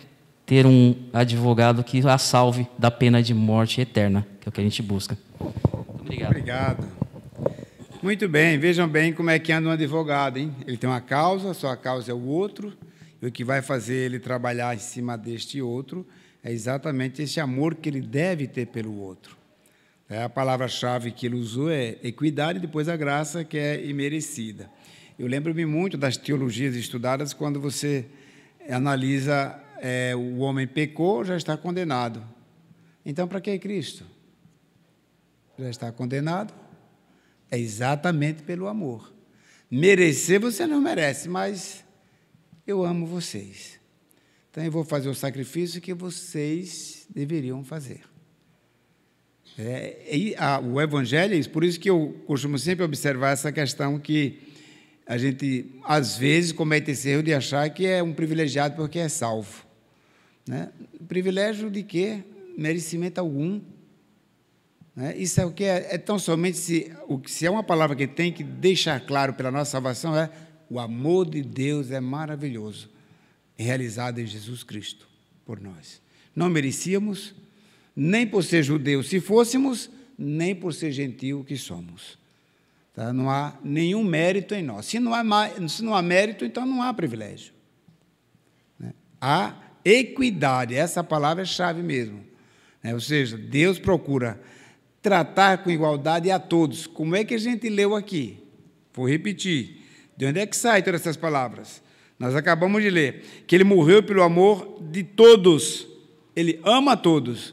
Ter um advogado que a salve da pena de morte eterna, que é o que a gente busca. Muito obrigado. Obrigado. Muito bem, vejam bem como é que anda um advogado, hein? Ele tem uma causa, a sua causa é o outro, e o que vai fazer ele trabalhar em cima deste outro é exatamente esse amor que ele deve ter pelo outro. A palavra-chave que ele usou é equidade, e depois a graça, que é imerecida. Eu lembro-me muito das teologias estudadas quando você analisa o homem pecou, já está condenado. Então, para que Cristo? Já está condenado? É exatamente pelo amor. Merecer você não merece, mas eu amo vocês. Então, eu vou fazer o sacrifício que vocês deveriam fazer. O Evangelho é isso, por isso que eu costumo sempre observar essa questão que a gente, às vezes, comete esse erro de achar que é um privilegiado porque é salvo. Né? Privilégio de quê? Merecimento algum. Né? Isso é o que é tão somente, se é uma palavra que tem que deixar claro pela nossa salvação, é o amor de Deus é maravilhoso, realizado em Jesus Cristo por nós. Não merecíamos, nem por ser judeu se fôssemos, nem por ser gentil que somos. Tá? Não há nenhum mérito em nós. Se não há mérito, então não há privilégio. Né? Há equidade, essa palavra é chave mesmo. Né? Ou seja, Deus procura tratar com igualdade a todos. Como é que a gente leu aqui? Vou repetir. De onde é que saem todas essas palavras? Nós acabamos de ler que ele morreu pelo amor de todos. Ele ama todos.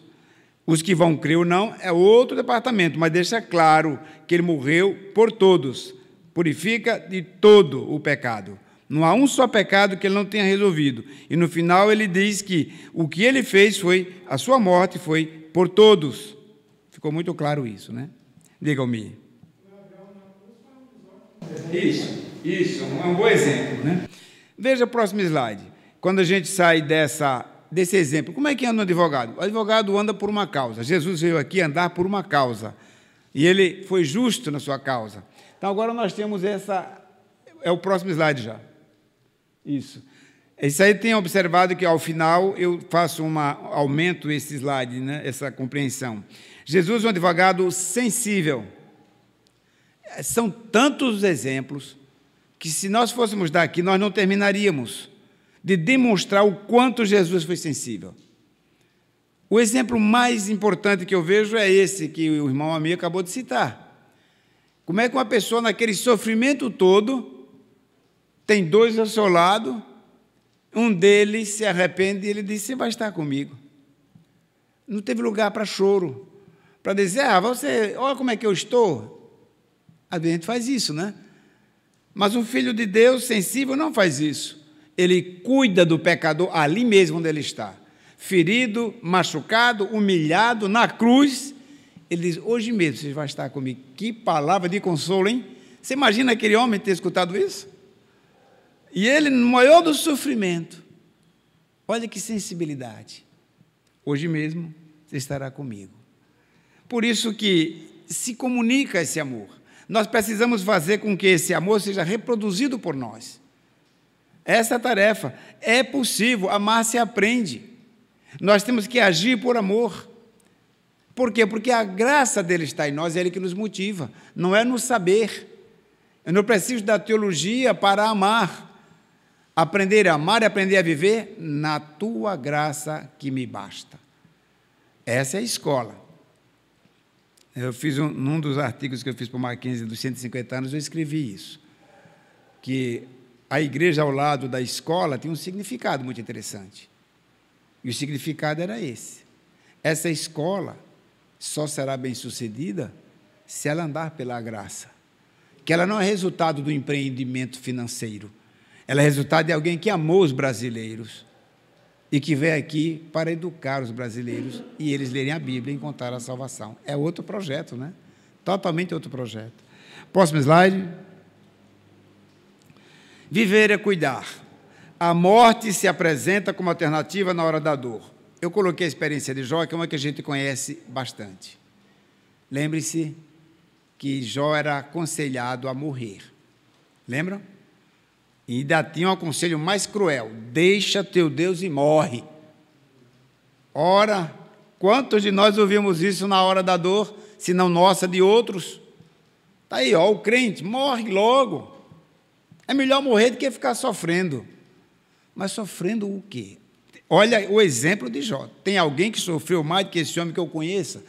Os que vão crer ou não é outro departamento, mas deixa claro que ele morreu por todos. Purifica de todo o pecado. Não há um só pecado que ele não tenha resolvido. E no final ele diz que o que ele fez foi, a sua morte foi por todos. Ficou muito claro isso, né? Digam-me. Isso, é um bom exemplo, né? Veja o próximo slide. Quando a gente sai desse exemplo, como é que anda um advogado? O advogado anda por uma causa. Jesus veio aqui andar por uma causa. E ele foi justo na sua causa. Então, agora nós temos essa... É o próximo slide já. Isso. Isso aí tem observado que, ao final, eu aumento esse slide, né? Essa compreensão. Jesus é um advogado sensível. São tantos exemplos que, se nós fôssemos daqui, nós não terminaríamos de demonstrar o quanto Jesus foi sensível. O exemplo mais importante que eu vejo é esse que o irmão Amir acabou de citar. Como é que uma pessoa, naquele sofrimento todo, tem dois ao seu lado, um deles se arrepende e ele diz, você vai estar comigo. Não teve lugar para choro, para dizer, olha como é que eu estou. A gente faz isso, né? Mas um filho de Deus sensível não faz isso. Ele cuida do pecador ali mesmo onde ele está. Ferido, machucado, humilhado, na cruz. Ele diz, hoje mesmo você vai estar comigo. Que palavra de consolo, hein? Você imagina aquele homem ter escutado isso? E ele, no maior do sofrimento, olha que sensibilidade. Hoje mesmo você estará comigo. Por isso que se comunica esse amor. Nós precisamos fazer com que esse amor seja reproduzido por nós. Essa tarefa é possível, amar se aprende. Nós temos que agir por amor. Por quê? Porque a graça dele está em nós, é ele que nos motiva, não é no saber. Eu não preciso da teologia para amar. Aprender a amar e aprender a viver na tua graça que me basta. Essa é a escola. Eu fiz num dos artigos que eu fiz para o Mackenzie dos 150 anos, eu escrevi isso, que a igreja ao lado da escola tem um significado muito interessante. E o significado era esse. Essa escola só será bem-sucedida se ela andar pela graça. Que ela não é resultado do empreendimento financeiro. Ela é resultado de alguém que amou os brasileiros e que veio aqui para educar os brasileiros e eles lerem a Bíblia e encontrar a salvação. É outro projeto, né? Totalmente outro projeto. Próximo slide. Viver é cuidar. A morte se apresenta como alternativa na hora da dor. Eu coloquei a experiência de Jó, que é uma que a gente conhece bastante. Lembre-se que Jó era aconselhado a morrer. Lembram? E ainda tinha um conselho mais cruel: deixa teu Deus e morre. Ora, quantos de nós ouvimos isso na hora da dor, se não nossa, de outros? Está aí, ó, o crente, morre logo. É melhor morrer do que ficar sofrendo. Mas sofrendo o quê? Olha o exemplo de Jó. Tem alguém que sofreu mais do que esse homem que eu conheça?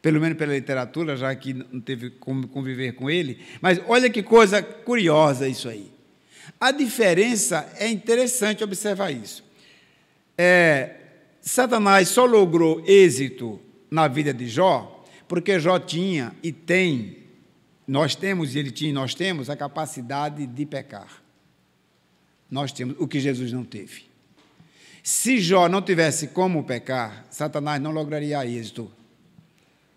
Pelo menos pela literatura, já que não teve como conviver com ele. Mas olha que coisa curiosa isso aí. A diferença é interessante observar isso. Satanás só logrou êxito na vida de Jó porque Jó tinha e tem, nós temos, e ele tinha e nós temos, a capacidade de pecar. Nós temos o que Jesus não teve. Se Jó não tivesse como pecar, Satanás não lograria êxito.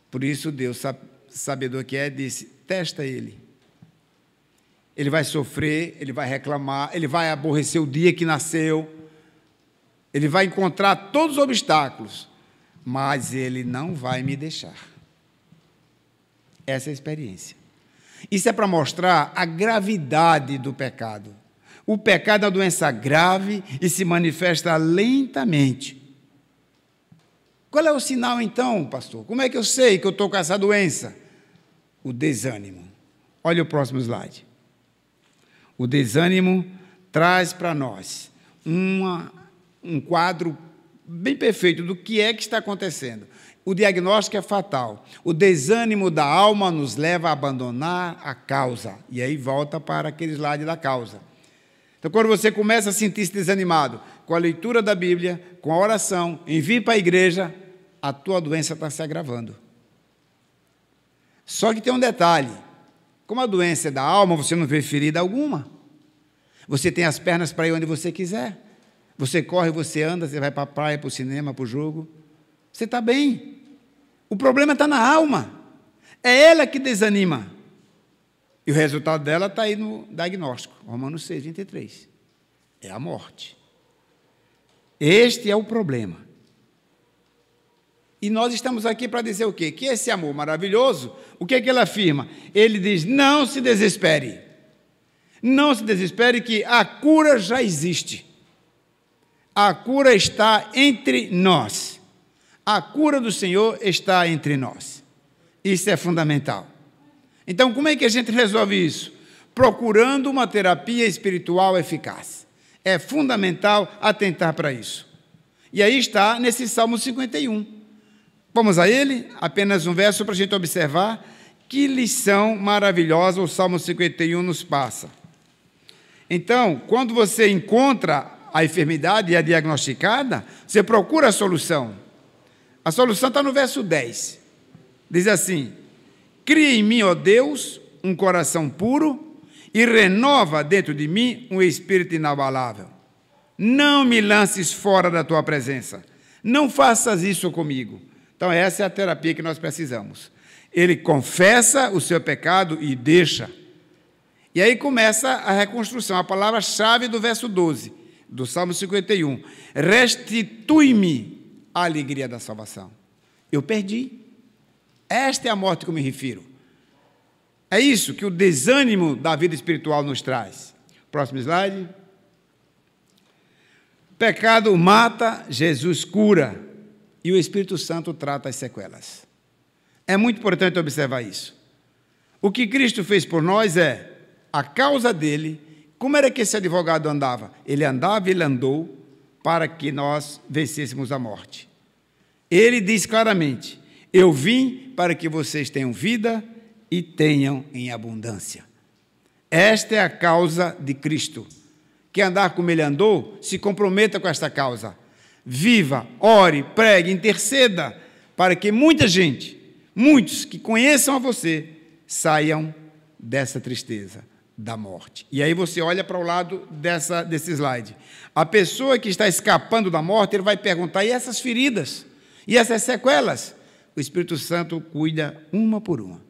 Por isso Deus, sabedor que é, disse: testa ele. Ele vai sofrer, ele vai reclamar, ele vai aborrecer o dia que nasceu, ele vai encontrar todos os obstáculos, mas ele não vai me deixar. Essa é a experiência. Isso é para mostrar a gravidade do pecado. O pecado é uma doença grave e se manifesta lentamente. Qual é o sinal, então, pastor? Como é que eu sei que eu estou com essa doença? O desânimo. Olha o próximo slide. O desânimo traz para nós um quadro bem perfeito do que é que está acontecendo. O diagnóstico é fatal. O desânimo da alma nos leva a abandonar a causa. E aí volta para aquele slide da causa. Então, quando você começa a sentir-se desanimado com a leitura da Bíblia, com a oração, em vir para a igreja, a tua doença está se agravando. Só que tem um detalhe: como a doença é da alma, você não vê ferida alguma. Você tem as pernas para ir onde você quiser. Você corre, você anda, você vai para a praia, para o cinema, para o jogo. Você está bem. O problema está na alma. É ela que desanima. E o resultado dela está aí no diagnóstico, Romanos 6, 23. É a morte. Este é o problema. E nós estamos aqui para dizer o quê? Que esse amor maravilhoso, o que é que ele afirma? Ele diz: não se desespere. Não se desespere, que a cura já existe. A cura está entre nós. A cura do Senhor está entre nós. Isso é fundamental. Então, como é que a gente resolve isso? Procurando uma terapia espiritual eficaz. É fundamental atentar para isso. E aí está nesse Salmo 51. Vamos a ele? Apenas um verso para a gente observar que lição maravilhosa o Salmo 51 nos passa. Então, quando você encontra a enfermidade e é diagnosticada, você procura a solução. A solução está no verso 10. Diz assim: cria em mim, ó Deus, um coração puro e renova dentro de mim um espírito inabalável. Não me lances fora da tua presença. Não faças isso comigo. Então, essa é a terapia que nós precisamos. Ele confessa o seu pecado e deixa. E aí começa a reconstrução, a palavra-chave do verso 12, do Salmo 51. Restitui-me a alegria da salvação. Eu perdi. Esta é a morte que eu me refiro. É isso que o desânimo da vida espiritual nos traz. Próximo slide. Pecado mata, Jesus cura. E o Espírito Santo trata as sequelas. É muito importante observar isso. O que Cristo fez por nós é a causa dele. Como era que esse advogado andava? Ele andava e ele andou para que nós vencêssemos a morte. Ele diz claramente: eu vim para que vocês tenham vida e tenham em abundância. Esta é a causa de Cristo. Quer andar como ele andou? Se comprometa com esta causa. Viva, ore, pregue, interceda, para que muita gente, muitos que conheçam a você, saiam dessa tristeza, da morte. E aí você olha para o lado desse slide. A pessoa que está escapando da morte, ele vai perguntar: e essas feridas? E essas sequelas? O Espírito Santo cuida uma por uma.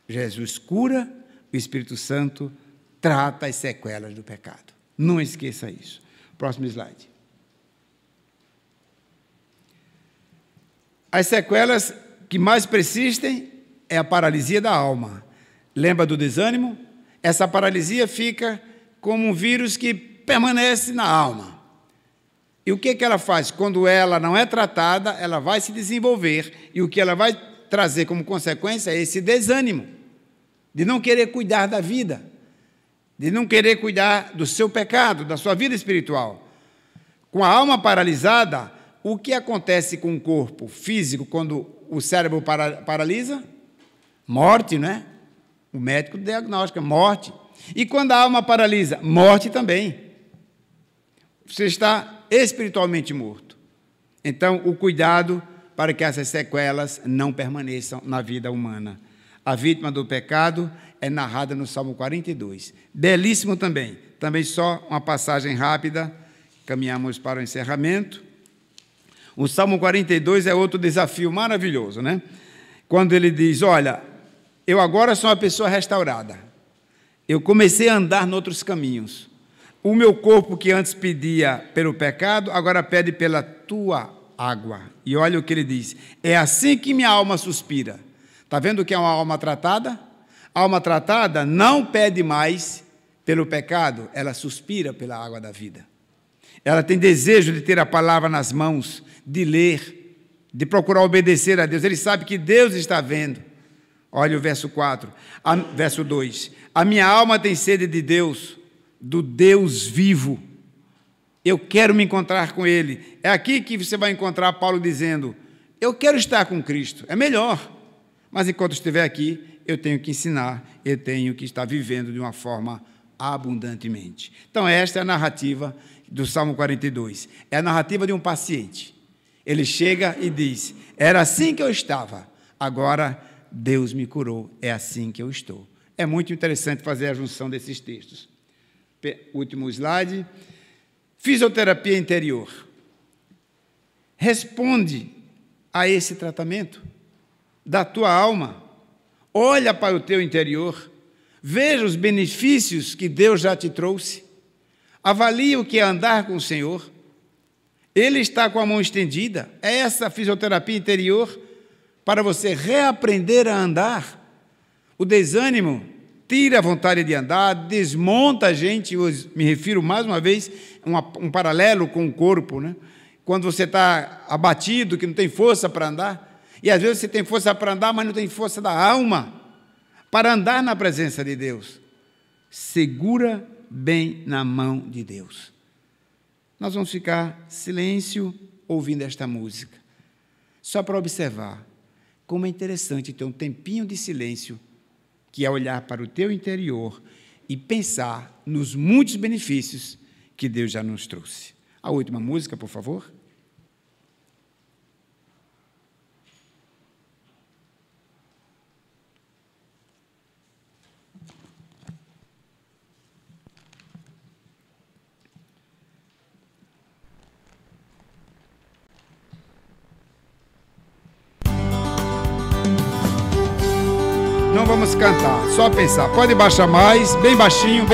Jesus cura, o Espírito Santo trata as sequelas do pecado. Não esqueça isso. Próximo slide. As sequelas que mais persistem é a paralisia da alma. Lembra do desânimo? Essa paralisia fica como um vírus que permanece na alma. E o que ela faz? Quando ela não é tratada, ela vai se desenvolver, e o que ela vai trazer como consequência é esse desânimo, de não querer cuidar da vida, de não querer cuidar do seu pecado, da sua vida espiritual. Com a alma paralisada, o que acontece com o corpo físico quando o cérebro paralisa? Morte, não é? O médico diagnostica morte. E quando a alma paralisa? Morte também. Você está espiritualmente morto. Então, o cuidado para que essas sequelas não permaneçam na vida humana. A vítima do pecado é narrada no Salmo 42. Belíssimo também. Também só uma passagem rápida, caminhamos para o encerramento. O Salmo 42 é outro desafio maravilhoso, né? Quando ele diz, olha, eu agora sou uma pessoa restaurada. Eu comecei a andar em outros caminhos. O meu corpo que antes pedia pelo pecado, agora pede pela tua água. E olha o que ele diz, é assim que minha alma suspira. Está vendo o que é uma alma tratada? A alma tratada não pede mais pelo pecado, ela suspira pela água da vida. Ela tem desejo de ter a palavra nas mãos, de ler, de procurar obedecer a Deus. Ele sabe que Deus está vendo. Olha o verso 4, verso 2. A minha alma tem sede de Deus, do Deus vivo. Eu quero me encontrar com Ele. É aqui que você vai encontrar Paulo dizendo, eu quero estar com Cristo, é melhor. Mas enquanto estiver aqui, eu tenho que ensinar, eu tenho que estar vivendo de uma forma abundantemente. Então, esta é a narrativa do Salmo 42. É a narrativa de um paciente. Ele chega e diz, era assim que eu estava, agora Deus me curou, é assim que eu estou. É muito interessante fazer a junção desses textos. Último slide. Fisioterapia interior. Responde a esse tratamento da tua alma. Olha para o teu interior. Veja os benefícios que Deus já te trouxe. Avalie o que é andar com o Senhor. Ele está com a mão estendida. É essa fisioterapia interior para você reaprender a andar. O desânimo tira a vontade de andar, desmonta a gente. Eu me refiro mais uma vez um paralelo com o corpo, né? Quando você está abatido, que não tem força para andar, e às vezes você tem força para andar, mas não tem força da alma para andar na presença de Deus. Segura bem na mão de Deus. Nós vamos ficar silêncio ouvindo esta música, só para observar como é interessante ter um tempinho de silêncio, que é olhar para o teu interior e pensar nos muitos benefícios que Deus já nos trouxe. A última música, por favor. Não vamos cantar, só pensar. Pode baixar mais, bem baixinho,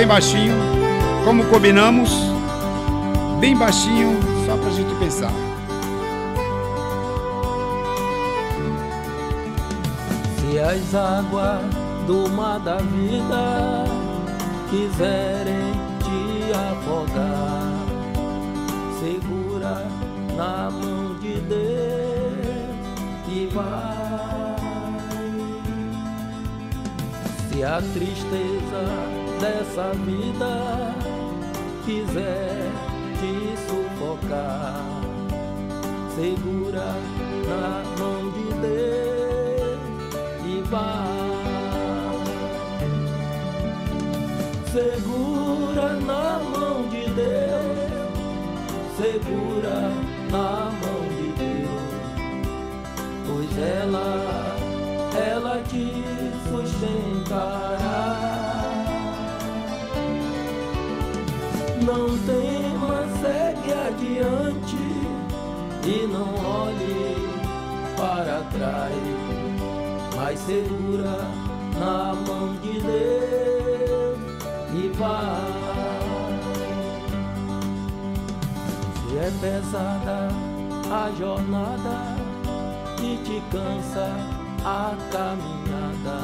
como combinamos, bem baixinho, só para a gente pensar. Se as águas do mar da vida quiserem te afogar, segura na mão de Deus e vai. Se a tristeza dessa vida quiser te sufocar, segura na mão de Deus e vai. Segura na mão de Deus, segura na mão de Deus, pois ela te sustentará. Não tema, segue adiante e não olhe para trás, mas segura na mão de Deus e vai. Se é pesada a jornada e te cansa a caminhada,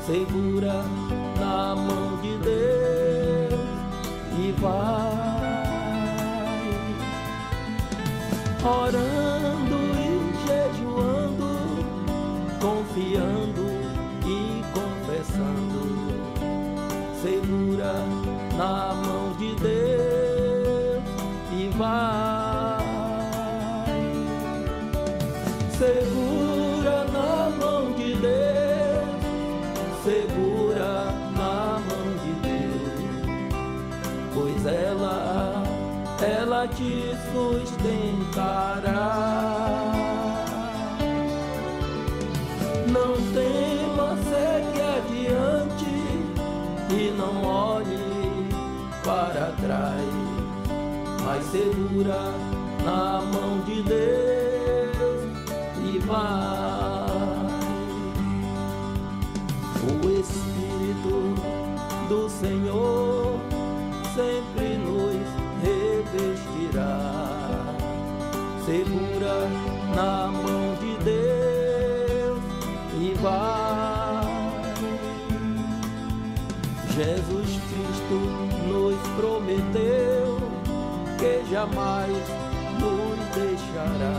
segura na mão de Deus vai, orando e jejuando, confiando e confessando, segura na mão de Deus e vai, segura na mão de Deus, segura na mão de Deus, pois ela te sustentará. Não tema, segue adiante e não olhe para trás, mas segura na mão de Deus e vai. O Espírito do Senhor sempre nos revestirá, segura na mão de Deus e vai. Jesus Cristo nos prometeu que jamais nos deixará,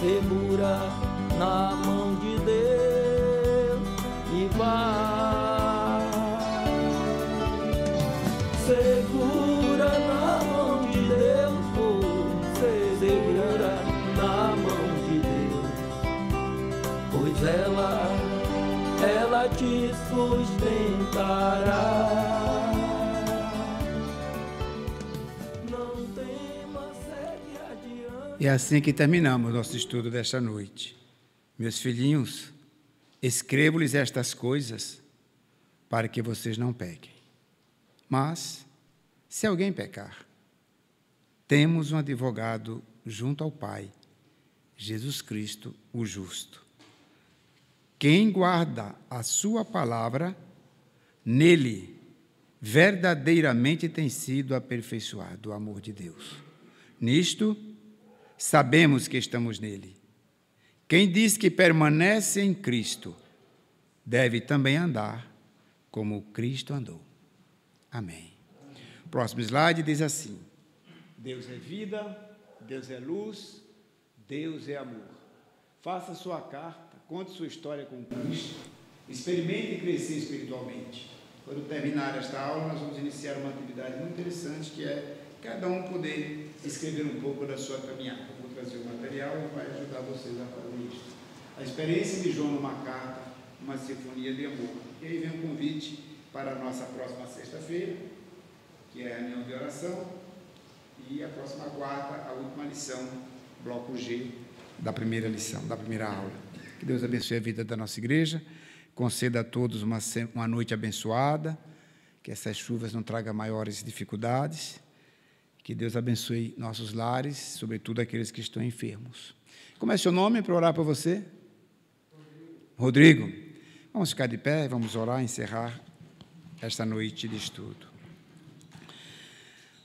segura na mão de Deus e vai, segura na mão de Deus, segura na mão de Deus, pois ela te sustentará. Não tema, segue adiante. E é assim que terminamos nosso estudo desta noite. Meus filhinhos, escrevo-lhes estas coisas para que vocês não pequem. Mas, se alguém pecar, temos um advogado junto ao Pai, Jesus Cristo, o justo. Quem guarda a sua palavra, nele verdadeiramente tem sido aperfeiçoado o amor de Deus. Nisto, sabemos que estamos nele. Quem diz que permanece em Cristo, deve também andar como Cristo andou. Amém. O próximo slide diz assim: Deus é vida, Deus é luz, Deus é amor. Faça sua carta, conte sua história com Cristo, experimente crescer espiritualmente. Quando terminar esta aula, nós vamos iniciar uma atividade muito interessante, que é cada um poder escrever um pouco da sua caminhada. Eu vou trazer o material e vai ajudar vocês a fazer isso. A experiência de João numa carta, uma sinfonia de amor. E aí vem um convite para a nossa próxima sexta-feira, que é a reunião de oração, e a próxima quarta, a última lição, bloco G, da primeira lição, da primeira aula. Que Deus abençoe a vida da nossa igreja, conceda a todos uma noite abençoada, que essas chuvas não tragam maiores dificuldades, que Deus abençoe nossos lares, sobretudo aqueles que estão enfermos. Como é seu nome para orar por você? Rodrigo. Vamos ficar de pé, vamos orar e encerrar esta noite de estudo.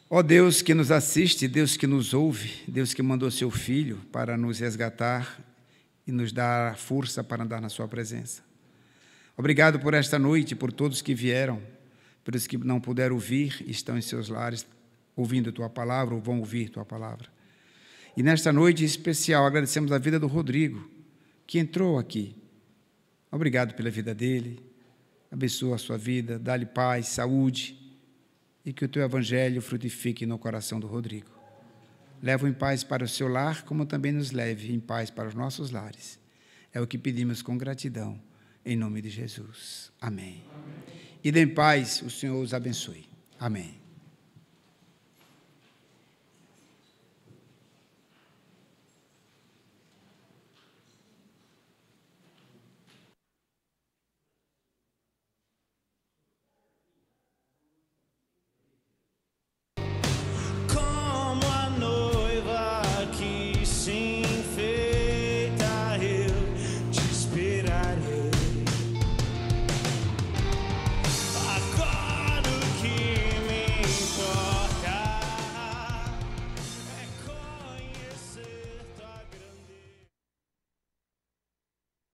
Ó Deus que nos assiste, Deus que nos ouve, Deus que mandou seu Filho para nos resgatar e nos dar força para andar na sua presença. Obrigado por esta noite, por todos que vieram, por os que não puderam ouvir e estão em seus lares ouvindo tua palavra ou vão ouvir tua palavra. E nesta noite especial agradecemos a vida do Rodrigo, que entrou aqui. Obrigado pela vida dele, abençoa a sua vida, dá-lhe paz, saúde, e que o teu evangelho frutifique no coração do Rodrigo. Leva-o em paz para o seu lar, como também nos leve em paz para os nossos lares. É o que pedimos com gratidão, em nome de Jesus. Amém. E em paz, o Senhor os abençoe. Amém.